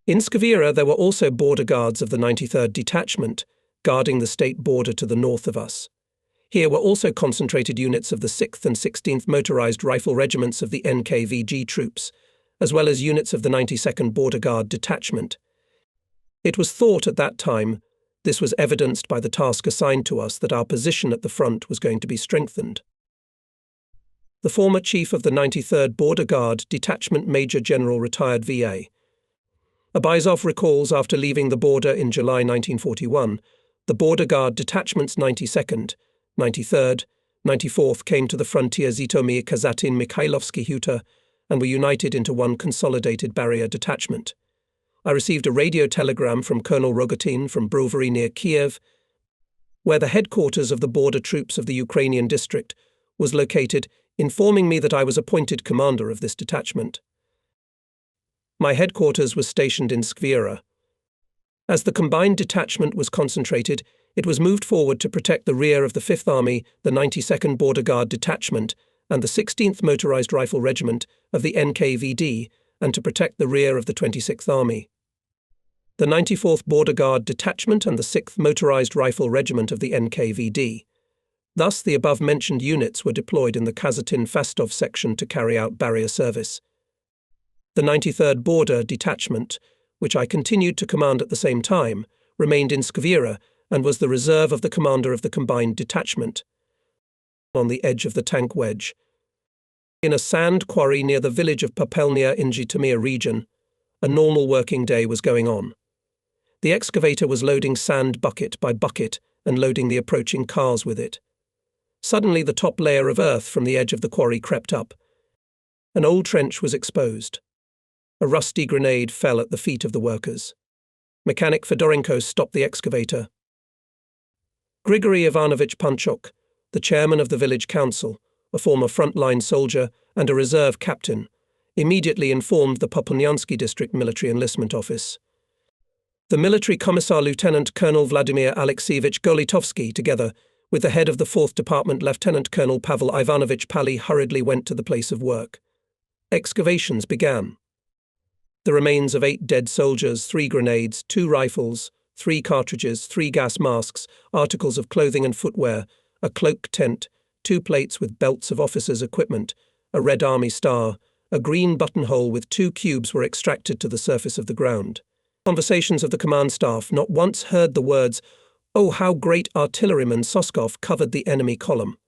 In Skvira there were also border guards of the 93rd Detachment, guarding the state border to the north of us. Here were also concentrated units of the 6th and 16th Motorized Rifle Regiments of the NKVD troops, as well as units of the 92nd Border Guard Detachment. It was thought at that time, this was evidenced by the task assigned to us, that our position at the front was going to be strengthened. The former chief of the 93rd Border Guard Detachment, Major General retired VA. Abizov recalls after leaving the border in July 1941, the Border Guard Detachment's 92nd, 93rd, 94th came to the frontier Zhytomyr, Kazatin, Mikhailovsky Huta, and were united into one consolidated barrier detachment. I received a radio telegram from Colonel Gtin from Brovary near Kiev, where the headquarters of the border troops of the Ukrainian district was located, informing me that I was appointed commander of this detachment. My headquarters was stationed in Skvira. As the combined detachment was concentrated, it was moved forward to protect the rear of the 5th Army, the 92nd Border Guard Detachment, and the 16th Motorized Rifle Regiment of the NKVD, and to protect the rear of the 26th Army. The 94th Border Guard Detachment and the 6th Motorized Rifle Regiment of the NKVD. Thus, the above-mentioned units were deployed in the Kazatin-Fastov section to carry out barrier service. The 93rd Border Detachment, which I continued to command at the same time, remained in Skvira and was the reserve of the commander of the combined detachment, on the edge of the tank wedge. In a sand quarry near the village of Pelnia in Zhytomyr region, a normal working day was going on. The excavator was loading sand bucket by bucket and loading the approaching cars with it. Suddenly the top layer of earth from the edge of the quarry crept up. An old trench was exposed. A rusty grenade fell at the feet of the workers. Mechanic Fedorenko stopped the excavator. Grigory Ivanovich Panchok, the chairman of the village council, a former frontline soldier and a reserve captain, immediately informed the Popolnyansky district military enlistment office. The military commissar Lieutenant Colonel Vladimir Alexeyevich Golitovsky, together with the head of the 4th Department Lieutenant Colonel Pavel Ivanovich Pali, hurriedly went to the place of work. Excavations began. The remains of 8 dead soldiers, 3 grenades, 2 rifles, 3 cartridges, 3 gas masks, articles of clothing and footwear, a cloak tent, 2 plates with belts of officers' equipment, a Red Army star, a green buttonhole with 2 cubes were extracted to the surface of the ground. Conversations of the command staff not once heard the words, "Oh, how great artilleryman Soskov covered the enemy column."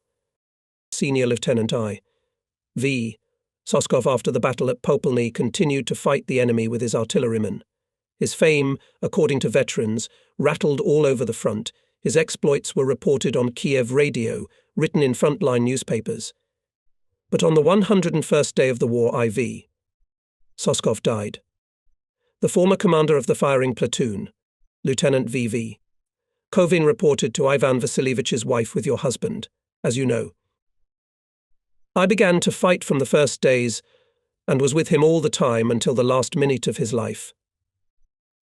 Senior Lieutenant I.V. Soskov, after the battle at Popolny, continued to fight the enemy with his artillerymen. His fame, according to veterans, rattled all over the front. His exploits were reported on Kiev radio, written in frontline newspapers. But on the 101st day of the war, IV. Soskov died. The former commander of the firing platoon, Lieutenant VV. Kovin, reported to Ivan Vasilievich's wife, "With your husband, as you know." I began to fight from the first days and was with him all the time until the last minute of his life.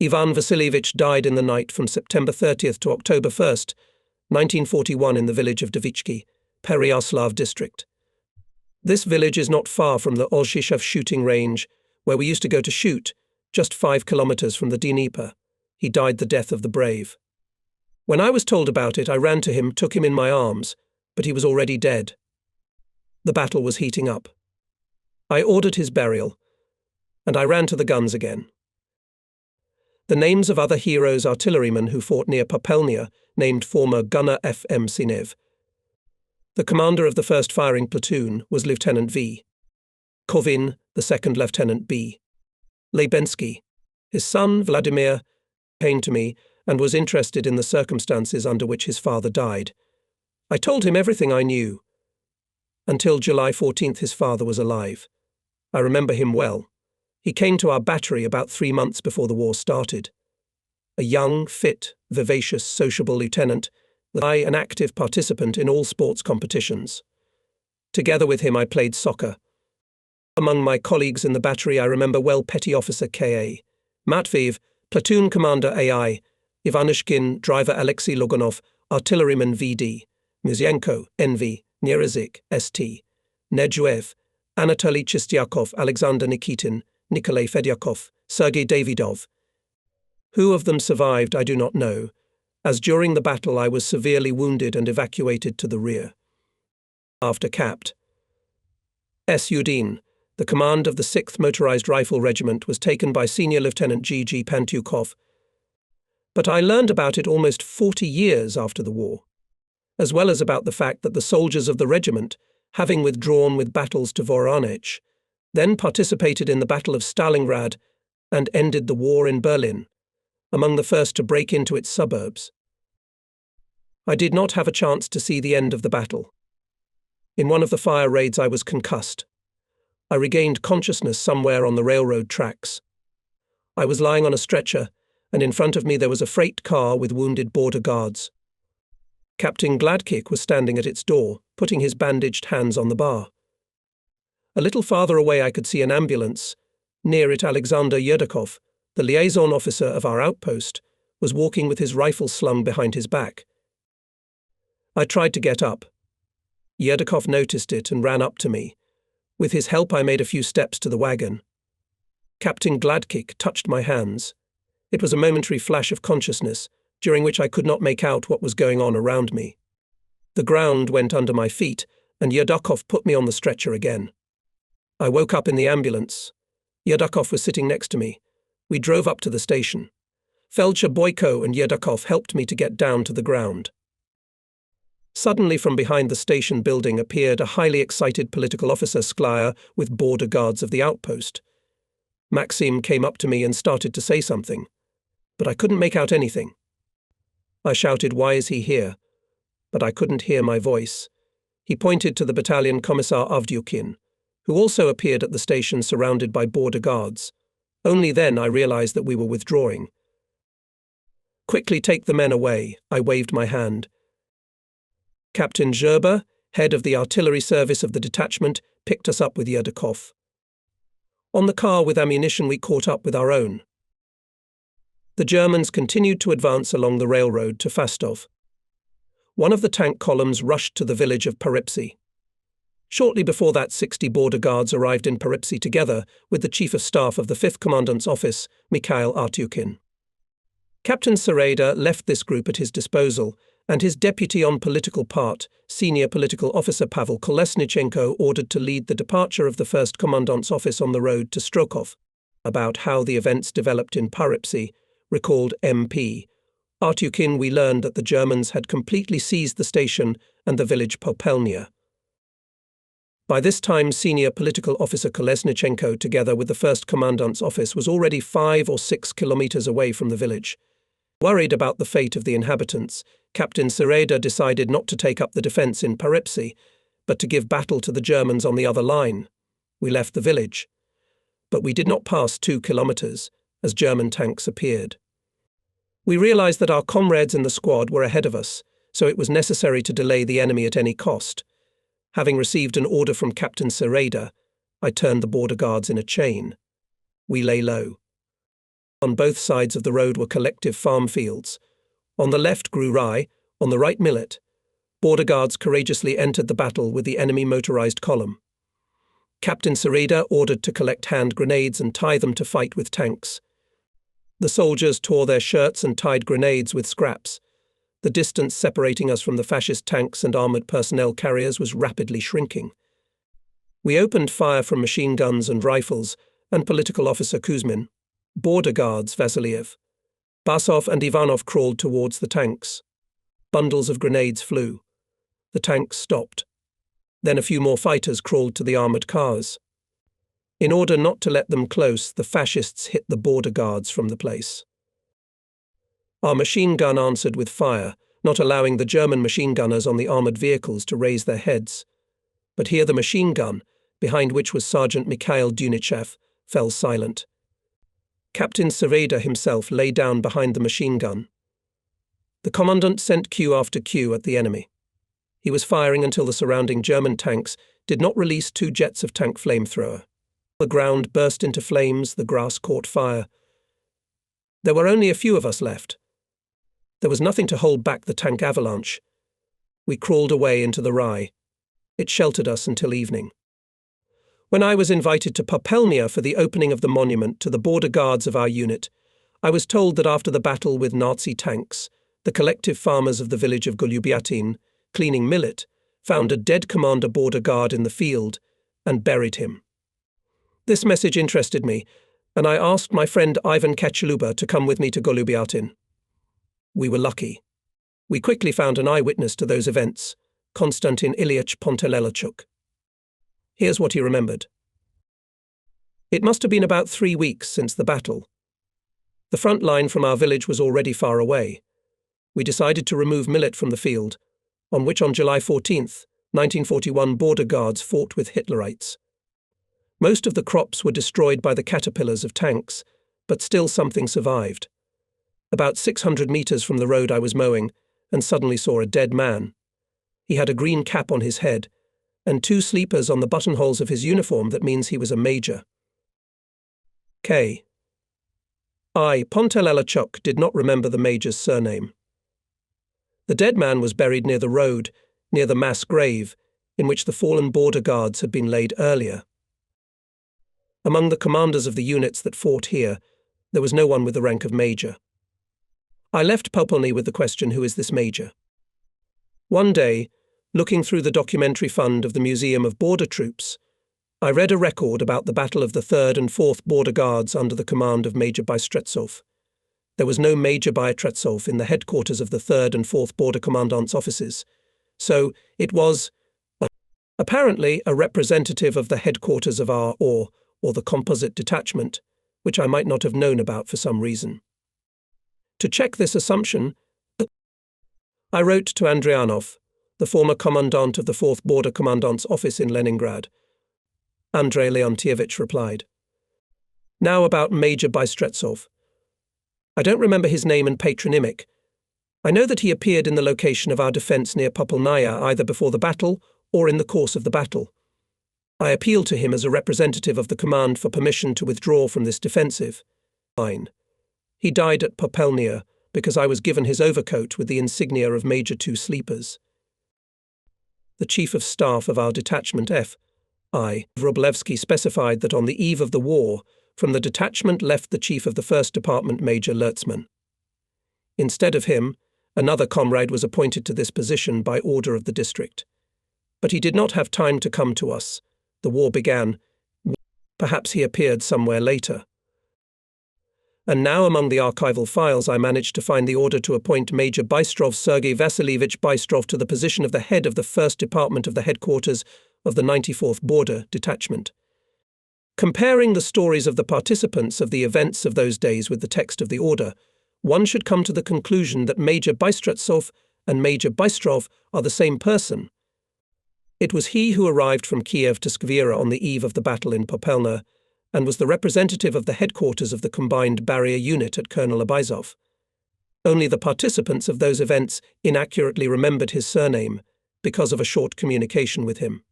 Ivan Vasilievich died in the night from September 30th to October 1st, 1941 in the village of Devichki, Pereyaslav district. This village is not far from the Olshishev shooting range, where we used to go to shoot, just 5 kilometers from the Dnieper. He died the death of the brave. When I was told about it, I ran to him, took him in my arms, but he was already dead. The battle was heating up. I ordered his burial, and I ran to the guns again. The names of other heroes artillerymen who fought near Pelnia, named former gunner F.M. Sinev. The commander of the 1st firing platoon was Lieutenant V. Kovin, the 2nd Lieutenant B. Lebensky. His son, Vladimir, came to me and was interested in the circumstances under which his father died. I told him everything I knew. Until July 14th his father was alive. I remember him well. He came to our battery about 3 months before the war started. A young, fit, vivacious, sociable lieutenant, an active participant in all sports competitions. Together with him I played soccer. Among my colleagues in the battery I remember well Petty Officer K.A., Matveev, Platoon Commander A.I., Ivanushkin, Driver Alexei Loganov, Artilleryman V.D., Muzyenko, N.V., Nerezik, S.T., Nedjuev, Anatoly Chistyakov, Alexander Nikitin, Nikolai Fedyakov, Sergei Davidov. Who of them survived I do not know, as during the battle I was severely wounded and evacuated to the rear. After Capt. S. Udin, the command of the 6th Motorized Rifle Regiment was taken by Senior Lieutenant G.G. Pantyukov, but I learned about it almost 40 years after the war, as well as about the fact that the soldiers of the regiment, having withdrawn with battles to Voronezh, then participated in the Battle of Stalingrad and ended the war in Berlin, among the first to break into its suburbs. I did not have a chance to see the end of the battle. In one of the fire raids I was concussed. I regained consciousness somewhere on the railroad tracks. I was lying on a stretcher, and in front of me there was a freight car with wounded border guards. Captain Gladkik was standing at its door, putting his bandaged hands on the bar. A little farther away I could see an ambulance. Near it Alexander Yerdakov, the liaison officer of our outpost, was walking with his rifle slung behind his back. I tried to get up. Yerdakov noticed it and ran up to me. With his help I made a few steps to the wagon. Captain Gladkik touched my hands. It was a momentary flash of consciousness, during which I could not make out what was going on around me. The ground went under my feet, and Yerdakov put me on the stretcher again. I woke up in the ambulance. Yerdakov was sitting next to me. We drove up to the station. Feldshir Boyko and Yerdakov helped me to get down to the ground. Suddenly from behind the station building appeared a highly excited political officer Sklya with border guards of the outpost. Maxim came up to me and started to say something, but I couldn't make out anything. I shouted, "Why is he here?" But I couldn't hear my voice. He pointed to the battalion commissar Avdyukin, who also appeared at the station surrounded by border guards. Only then I realized that we were withdrawing. "Quickly take the men away," I waved my hand. Captain Zherba, head of the artillery service of the detachment, picked us up with Yerdakov. On the car with ammunition we caught up with our own. The Germans continued to advance along the railroad to Fastov. One of the tank columns rushed to the village of Peripsy. Shortly before that 60 border guards arrived in Peripsy together with the Chief of Staff of the 5th Commandant's office, Mikhail Artyukin. Captain Sereda left this group at his disposal, and his deputy on political part, Senior Political Officer Pavel Kolesnichenko, ordered to lead the departure of the 1st Commandant's office on the road to Strokov. About how the events developed in Peripsy, recalled MP Artyukin, we learned that the Germans had completely seized the station and the village Pelnia. By this time, Senior Political Officer Kolesnichenko, together with the 1st Commandant's office, was already 5 or 6 kilometers away from the village. Worried about the fate of the inhabitants, Captain Sereda decided not to take up the defense in Peripsy, but to give battle to the Germans on the other line. We left the village, but we did not pass 2 kilometers, as German tanks appeared. We realized that our comrades in the squad were ahead of us, so it was necessary to delay the enemy at any cost. Having received an order from Captain Sereda, I turned the border guards in a chain. We lay low. On both sides of the road were collective farm fields. On the left grew rye, on the right millet. Border guards courageously entered the battle with the enemy motorized column. Captain Sereda ordered to collect hand grenades and tie them to fight with tanks. The soldiers tore their shirts and tied grenades with scraps. The distance separating us from the fascist tanks and armoured personnel carriers was rapidly shrinking. We opened fire from machine guns and rifles, and Political Officer Kuzmin, border guards Vasiliev, Basov and Ivanov crawled towards the tanks. Bundles of grenades flew. The tanks stopped. Then a few more fighters crawled to the armoured cars. In order not to let them close, the fascists hit the border guards from the place. Our machine gun answered with fire, not allowing the German machine gunners on the armoured vehicles to raise their heads. But here the machine gun, behind which was Sergeant Mikhail Dunichev, fell silent. Captain Sereda himself lay down behind the machine gun. The commandant sent cue after cue at the enemy. He was firing until the surrounding German tanks did not release 2 jets of tank flamethrower. The ground burst into flames, the grass caught fire. There were only a few of us left. There was nothing to hold back the tank avalanche. We crawled away into the rye. It sheltered us until evening. When I was invited to Pelnia for the opening of the monument to the border guards of our unit, I was told that after the battle with Nazi tanks, the collective farmers of the village of Gtin, cleaning millet, found a dead commander border guard in the field and buried him. This message interested me, and I asked my friend Ivan Kachaluba to come with me to Golubiatin. We were lucky. We quickly found an eyewitness to those events, Konstantin Ilyich Pontelelachuk. Here's what he remembered. It must have been about 3 weeks since the battle. The front line from our village was already far away. We decided to remove millet from the field, on which on July 14th, 1941 border guards fought with Hitlerites. Most of the crops were destroyed by the caterpillars of tanks, but still something survived. About 600 meters from the road I was mowing, and suddenly saw a dead man. He had a green cap on his head, and 2 sleepers on the buttonholes of his uniform. That means he was a major. Pontelelachuk did not remember the major's surname. The dead man was buried near the road, near the mass grave, in which the fallen border guards had been laid earlier. Among the commanders of the units that fought here, there was no one with the rank of major. I left Pelnia with the question, who is this major? One day, looking through the documentary fund of the Museum of Border Troops, I read a record about the battle of the 3rd and 4th Border Guards under the command of Major Bystretsov. There was no Major Bystretsov in the headquarters of the 3rd and 4th Border Commandant's offices, so it was apparently a representative of the headquarters of our or the composite detachment, which I might not have known about for some reason. To check this assumption, I wrote to Andrianov, the former commandant of the 4th Border Commandant's office in Leningrad. Andrei Leontievich replied. Now about Major Bystretsov. I don't remember his name and patronymic. I know that he appeared in the location of our defence near Popolnaya either before the battle or in the course of the battle. I appealed to him as a representative of the command for permission to withdraw from this defensive. He died at Popolnaya because I was given his overcoat with the insignia of Major 2 Sleepers. The Chief of Staff of our detachment F.I. Wroblewski specified that on the eve of the war, from the detachment left the Chief of the 1st Department Major Lertzman. Instead of him, another comrade was appointed to this position by order of the district. But he did not have time to come to us. The war began. Perhaps he appeared somewhere later. And now among the archival files I managed to find the order to appoint Major Bystrov Sergei Vasilievich Bystrov to the position of the head of the 1st Department of the headquarters of the 94th Border Detachment. Comparing the stories of the participants of the events of those days with the text of the order, one should come to the conclusion that Major Bystretsov and Major Bystrov are the same person. It was he who arrived from Kiev to Skvira on the eve of the battle in Popelna, and was the representative of the headquarters of the combined barrier unit at Colonel Abizov. Only the participants of those events inaccurately remembered his surname because of a short communication with him.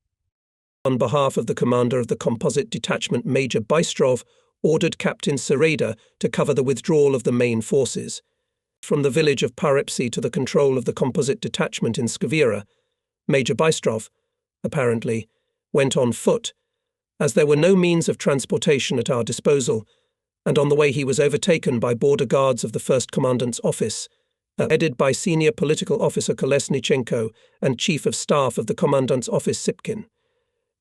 On behalf of the commander of the composite detachment, Major Bystrov ordered Captain Sereda to cover the withdrawal of the main forces. From the village of Paripsy to the control of the composite detachment in Skvira, Major Bystrov, apparently, went on foot, as there were no means of transportation at our disposal, and on the way he was overtaken by border guards of the 1st Commandant's office, headed by senior political officer Kolesnichenko and Chief of Staff of the Commandant's office Sipkin.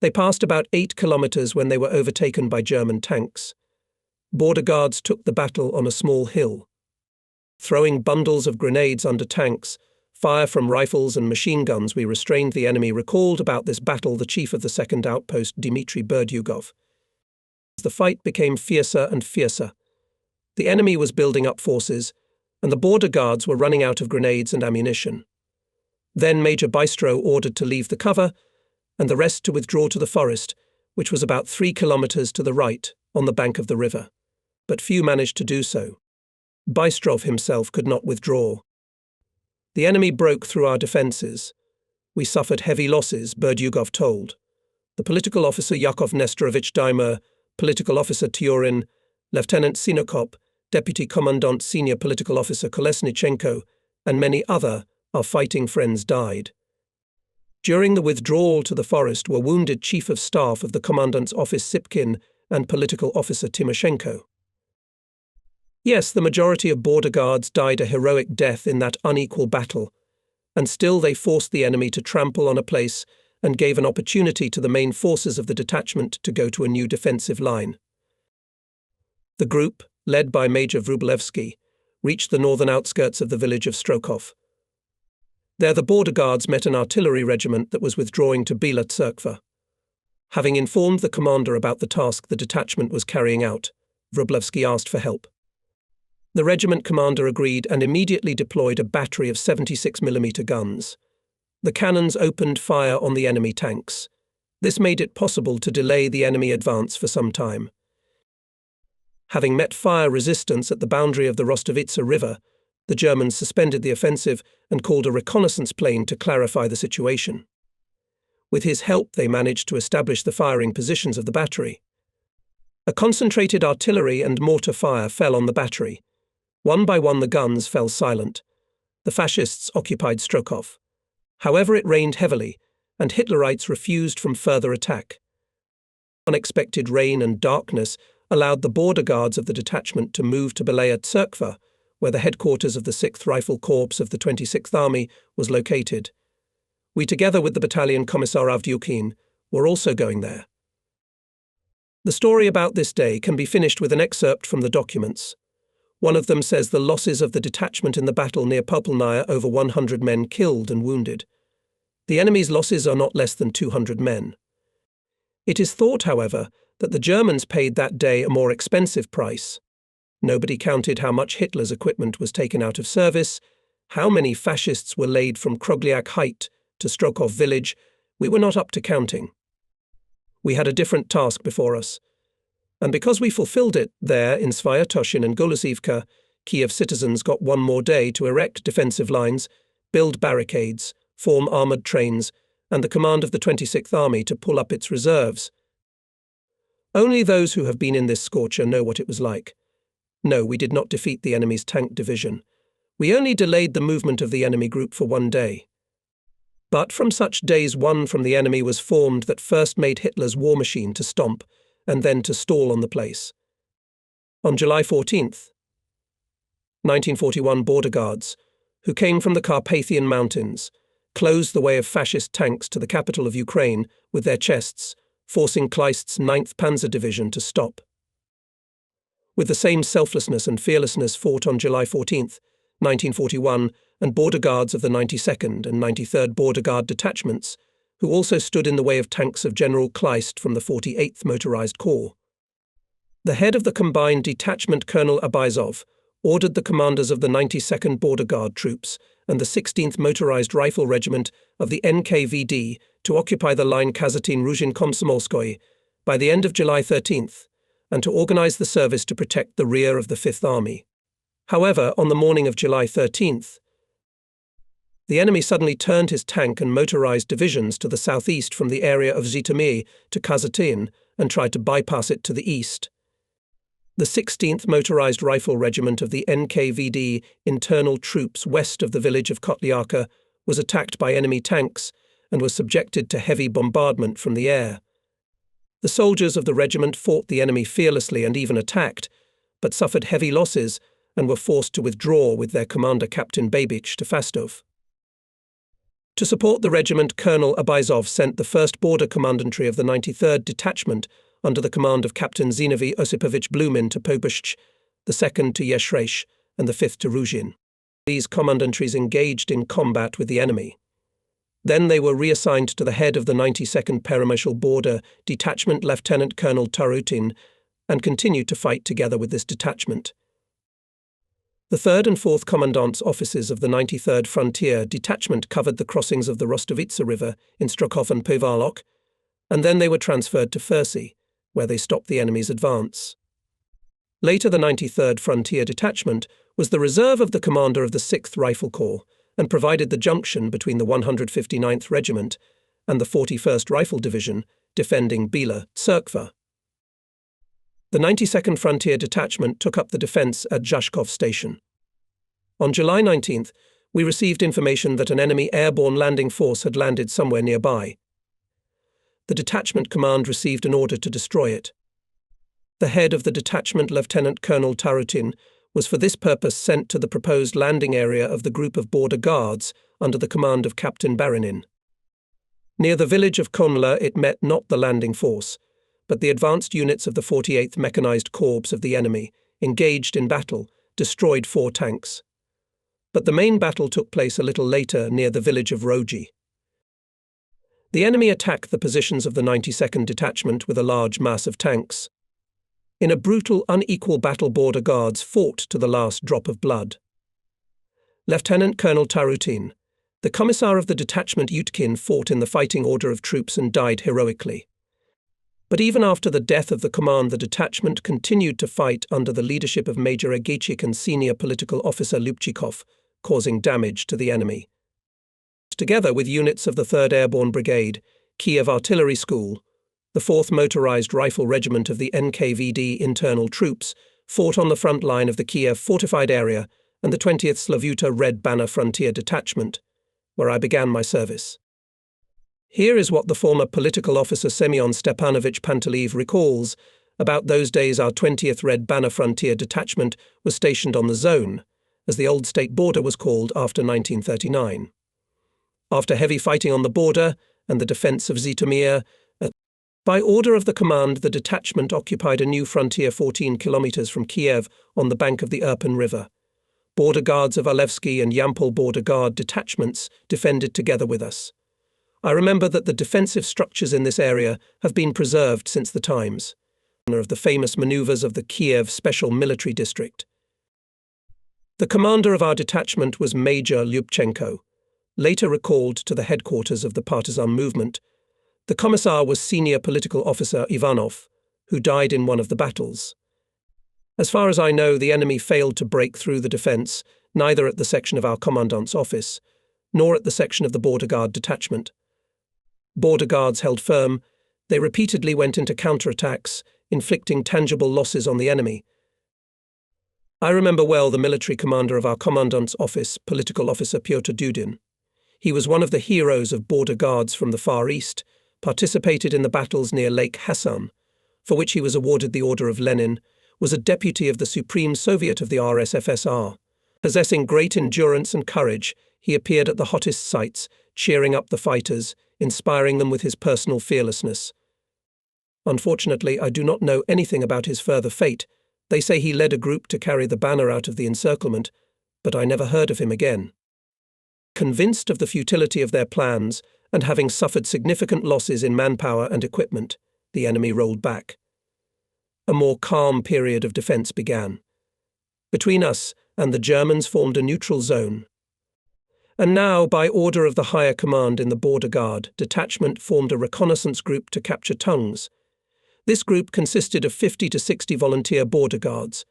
They passed about 8 kilometers when they were overtaken by German tanks. Border guards took the battle on a small hill. Throwing bundles of grenades under tanks, fire from rifles and machine guns, we restrained the enemy, recalled about this battle the chief of the 2nd outpost, Dmitry Berdyugov. The fight became fiercer and fiercer. The enemy was building up forces, and the border guards were running out of grenades and ammunition. Then Major Bystro ordered to leave the cover, and the rest to withdraw to the forest, which was about 3 kilometers to the right, on the bank of the river. But few managed to do so. Bystrov himself could not withdraw. The enemy broke through our defences. We suffered heavy losses, Berdyugov told. The political officer Yakov Nestorovich Daimer, political officer Turin, Lieutenant Sinokop, Deputy Commandant Senior Political Officer Kolesnichenko, and many other, our fighting friends died. During the withdrawal to the forest were wounded Chief of Staff of the Commandant's Office Sipkin and Political Officer Timoshenko. Yes, the majority of border guards died a heroic death in that unequal battle, and still they forced the enemy to trample on a place and gave an opportunity to the main forces of the detachment to go to a new defensive line. The group, led by Major Wróblewski, reached the northern outskirts of the village of Strokov. There the border guards met an artillery regiment that was withdrawing to Bila Tserkva. Having informed the commander about the task the detachment was carrying out, Wróblewski asked for help. The regiment commander agreed and immediately deployed a battery of 76mm guns. The cannons opened fire on the enemy tanks. This made it possible to delay the enemy advance for some time. Having met fire resistance at the boundary of the Rostovitsa River, the Germans suspended the offensive and called a reconnaissance plane to clarify the situation. With his help, they managed to establish the firing positions of the battery. A concentrated artillery and mortar fire fell on the battery. One by one the guns fell silent. The fascists occupied Strokov. However, it rained heavily, and Hitlerites refused from further attack. Unexpected rain and darkness allowed the border guards of the detachment to move to Belaya Tserkva, where the headquarters of the 6th Rifle Corps of the 26th Army was located. We, together with the battalion Commissar Avdyukin, were also going there. The story about this day can be finished with an excerpt from the documents. One of them says the losses of the detachment in the battle near Pelnia over 100 men killed and wounded. The enemy's losses are not less than 200 men. It is thought, however, that the Germans paid that day a more expensive price. Nobody counted how much Hitler's equipment was taken out of service, how many fascists were laid from Krogliak Height to Strokov village. We were not up to counting. We had a different task before us. And because we fulfilled it there in Svyatoshin and Goluzivka, Kiev citizens got one more day to erect defensive lines, build barricades, form armoured trains, and the command of the 26th Army to pull up its reserves. Only those who have been in this scorcher know what it was like. No, we did not defeat the enemy's tank division. We only delayed the movement of the enemy group for one day. But from such days one from the enemy was formed that first made Hitler's war machine to stomp, and then to stall on the place. On July 14th, 1941 border guards, who came from the Carpathian Mountains, closed the way of fascist tanks to the capital of Ukraine with their chests, forcing Kleist's 9th Panzer Division to stop. With the same selflessness and fearlessness fought on July 14th, 1941, and border guards of the 92nd and 93rd Border Guard detachments, who also stood in the way of tanks of General Kleist from the 48th Motorized Corps. The head of the combined detachment, Colonel Abizov, ordered the commanders of the 92nd Border Guard troops and the 16th Motorized Rifle Regiment of the NKVD to occupy the line Kazatin-Ruzhin-Komsomolskoye by the end of July 13th, and to organize the service to protect the rear of the 5th Army. However, on the morning of July 13th, the enemy suddenly turned his tank and motorized divisions to the southeast from the area of Zhytomyr to Kazatin and tried to bypass it to the east. The 16th Motorized Rifle Regiment of the NKVD internal troops west of the village of Kotlyarka was attacked by enemy tanks and was subjected to heavy bombardment from the air. The soldiers of the regiment fought the enemy fearlessly and even attacked, but suffered heavy losses and were forced to withdraw with their commander Captain Babich to Fastov. To support the regiment, Colonel Abizov sent the 1st Border Commandantry of the 93rd Detachment under the command of Captain Zinovy Osipovich Blumin to Poboshch, the 2nd to Yeshresh, and the 5th to Ruzhin. These commandantries engaged in combat with the enemy. Then they were reassigned to the head of the 92nd Peremyshal Border Detachment, Lieutenant Colonel Tarutin, and continued to fight together with this detachment. The 3rd and 4th Commandant's offices of the 93rd Frontier Detachment covered the crossings of the Rostovitsa River in Strokov and Povalok, and then they were transferred to Fersey, where they stopped the enemy's advance. Later, the 93rd Frontier Detachment was the reserve of the commander of the 6th Rifle Corps and provided the junction between the 159th Regiment and the 41st Rifle Division, defending Bila Tserkva. The 92nd Frontier Detachment took up the defence at Zhashkov Station. On July 19th, we received information that an enemy airborne landing force had landed somewhere nearby. The detachment command received an order to destroy it. The head of the detachment, Lieutenant Colonel Tarutin, was for this purpose sent to the proposed landing area of the group of border guards under the command of Captain Barinin. Near the village of Konla, it met not the landing force, but the advanced units of the 48th Mechanized Corps of the enemy, engaged in battle, destroyed 4 tanks. But the main battle took place a little later near the village of Roji. The enemy attacked the positions of the 92nd Detachment with a large mass of tanks. In a brutal, unequal battle, border guards fought to the last drop of blood. Lieutenant Colonel Tarutin, the commissar of the detachment Gtin, fought in the fighting order of troops and died heroically. But even after the death of the command, the detachment continued to fight under the leadership of Major Agachik and senior political officer Lubchikov, causing damage to the enemy. Together with units of the 3rd Airborne Brigade, Kiev Artillery School, the 4th Motorized Rifle Regiment of the NKVD internal troops, fought on the front line of the Kiev fortified area and the 20th Slavuta Red Banner Frontier Detachment, where I began my service. Here is what the former political officer Semyon Stepanovich Panteleev recalls about those days. Our 20th Red Banner Frontier Detachment was stationed on the zone, as the old state border was called after 1939. After heavy fighting on the border and the defence of Zhytomyr, by order of the command, the detachment occupied a new frontier 14 kilometers from Kiev on the bank of the Irpin River. Border guards of Alevsky and Yampol border guard detachments defended together with us. I remember that the defensive structures in this area have been preserved since the times of the famous maneuvers of the Kiev Special Military District. The commander of our detachment was Major Lyubchenko, later recalled to the headquarters of the partisan movement. The commissar was senior political officer Ivanov, who died in one of the battles. As far as I know, the enemy failed to break through the defence, neither at the section of our commandant's office, nor at the section of the border guard detachment. Border guards held firm. They repeatedly went into counterattacks, inflicting tangible losses on the enemy. I remember well the military commander of our commandant's office, political officer Pyotr Dudin. He was one of the heroes of border guards from the Far East, participated in the battles near Lake Hassan, for which he was awarded the Order of Lenin, was a deputy of the Supreme Soviet of the RSFSR. Possessing great endurance and courage, he appeared at the hottest sites, cheering up the fighters, inspiring them with his personal fearlessness. Unfortunately, I do not know anything about his further fate. They say he led a group to carry the banner out of the encirclement, but I never heard of him again. Convinced of the futility of their plans, and having suffered significant losses in manpower and equipment, the enemy rolled back. A more calm period of defence began. Between us and the Germans formed a neutral zone. And now, by order of the higher command in the border guard, detachment formed a reconnaissance group to capture Tungs. This group consisted of 50 to 60 volunteer border guards.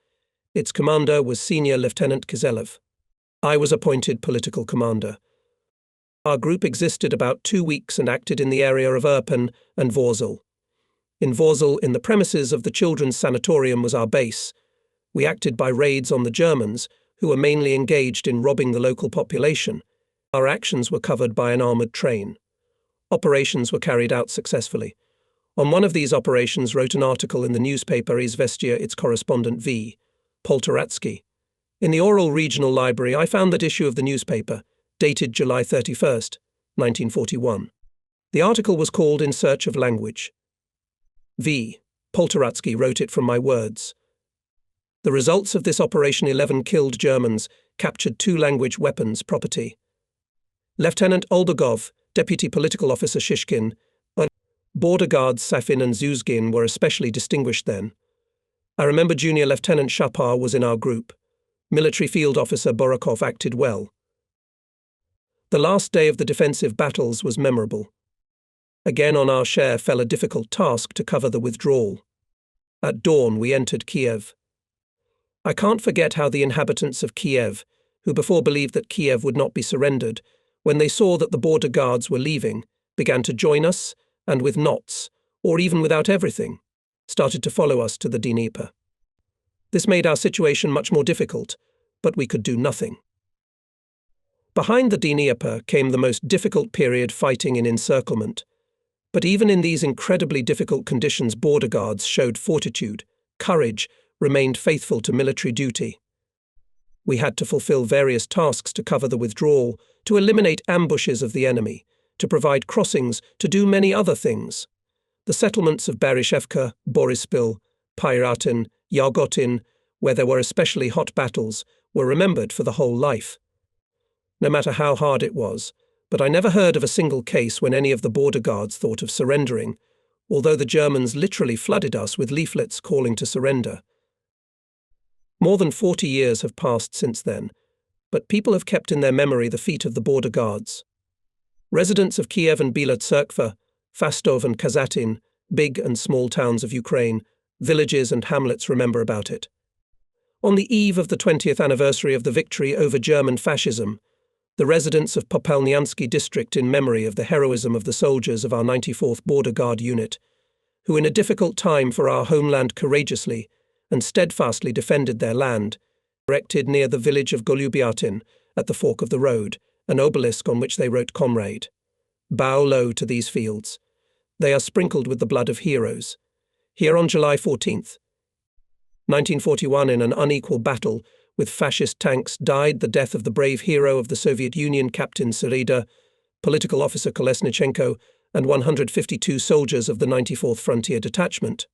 Its commander was Senior Lieutenant Kizelev. I was appointed political commander. Our group existed about 2 weeks and acted in the area of Irpin and Vorzel. In Vorzel, in the premises of the children's sanatorium, was our base. We acted by raids on the Germans, who were mainly engaged in robbing the local population. Our actions were covered by an armoured train. Operations were carried out successfully. On one of these operations wrote an article in the newspaper Izvestia its correspondent V. Poltoratsky. In the Oral Regional Library, I found that issue of the newspaper, dated July 31st, 1941. The article was called In Search of Language. V. Poltoratsky wrote it from my words. The results of this operation: 11 killed Germans, captured 2 language weapons, property. Lieutenant Olbagov, Deputy Political Officer Shishkin, and border guards Safin and Zuzgin were especially distinguished then. I remember Junior Lieutenant Shapar was in our group. Military Field Officer Borakov acted well. The last day of the defensive battles was memorable. Again on our share fell a difficult task to cover the withdrawal. At dawn we entered Kiev. I can't forget how the inhabitants of Kiev, who before believed that Kiev would not be surrendered, when they saw that the border guards were leaving, began to join us, and with knots, or even without everything, started to follow us to the Dnieper. This made our situation much more difficult, but we could do nothing. Behind the Dnieper came the most difficult period fighting in encirclement. But even in these incredibly difficult conditions, border guards showed fortitude, courage, remained faithful to military duty. We had to fulfill various tasks to cover the withdrawal, to eliminate ambushes of the enemy, to provide crossings, to do many other things. The settlements of Bereshevka, Borispil, Pyratin, Gtin, where there were especially hot battles, were remembered for the whole life. No matter how hard it was, but I never heard of a single case when any of the border guards thought of surrendering, although the Germans literally flooded us with leaflets calling to surrender. More than 40 years have passed since then, but people have kept in their memory the feat of the border guards. Residents of Kiev and Bila Tserkva, Fastov and Kazatin, big and small towns of Ukraine, villages and hamlets remember about it. On the eve of the 20th anniversary of the victory over German fascism, the residents of Popelniansky district in memory of the heroism of the soldiers of our 94th Border Guard Unit, who in a difficult time for our homeland courageously and steadfastly defended their land, erected near the village of Golubiatin, at the fork of the road, an obelisk on which they wrote "Comrade." Bow low to these fields. They are sprinkled with the blood of heroes. Here on July 14th, 1941, in an unequal battle with fascist tanks, died the death of the brave hero of the Soviet Union, Captain Sereda, political officer Kolesnichenko, and 152 soldiers of the 94th Frontier Detachment.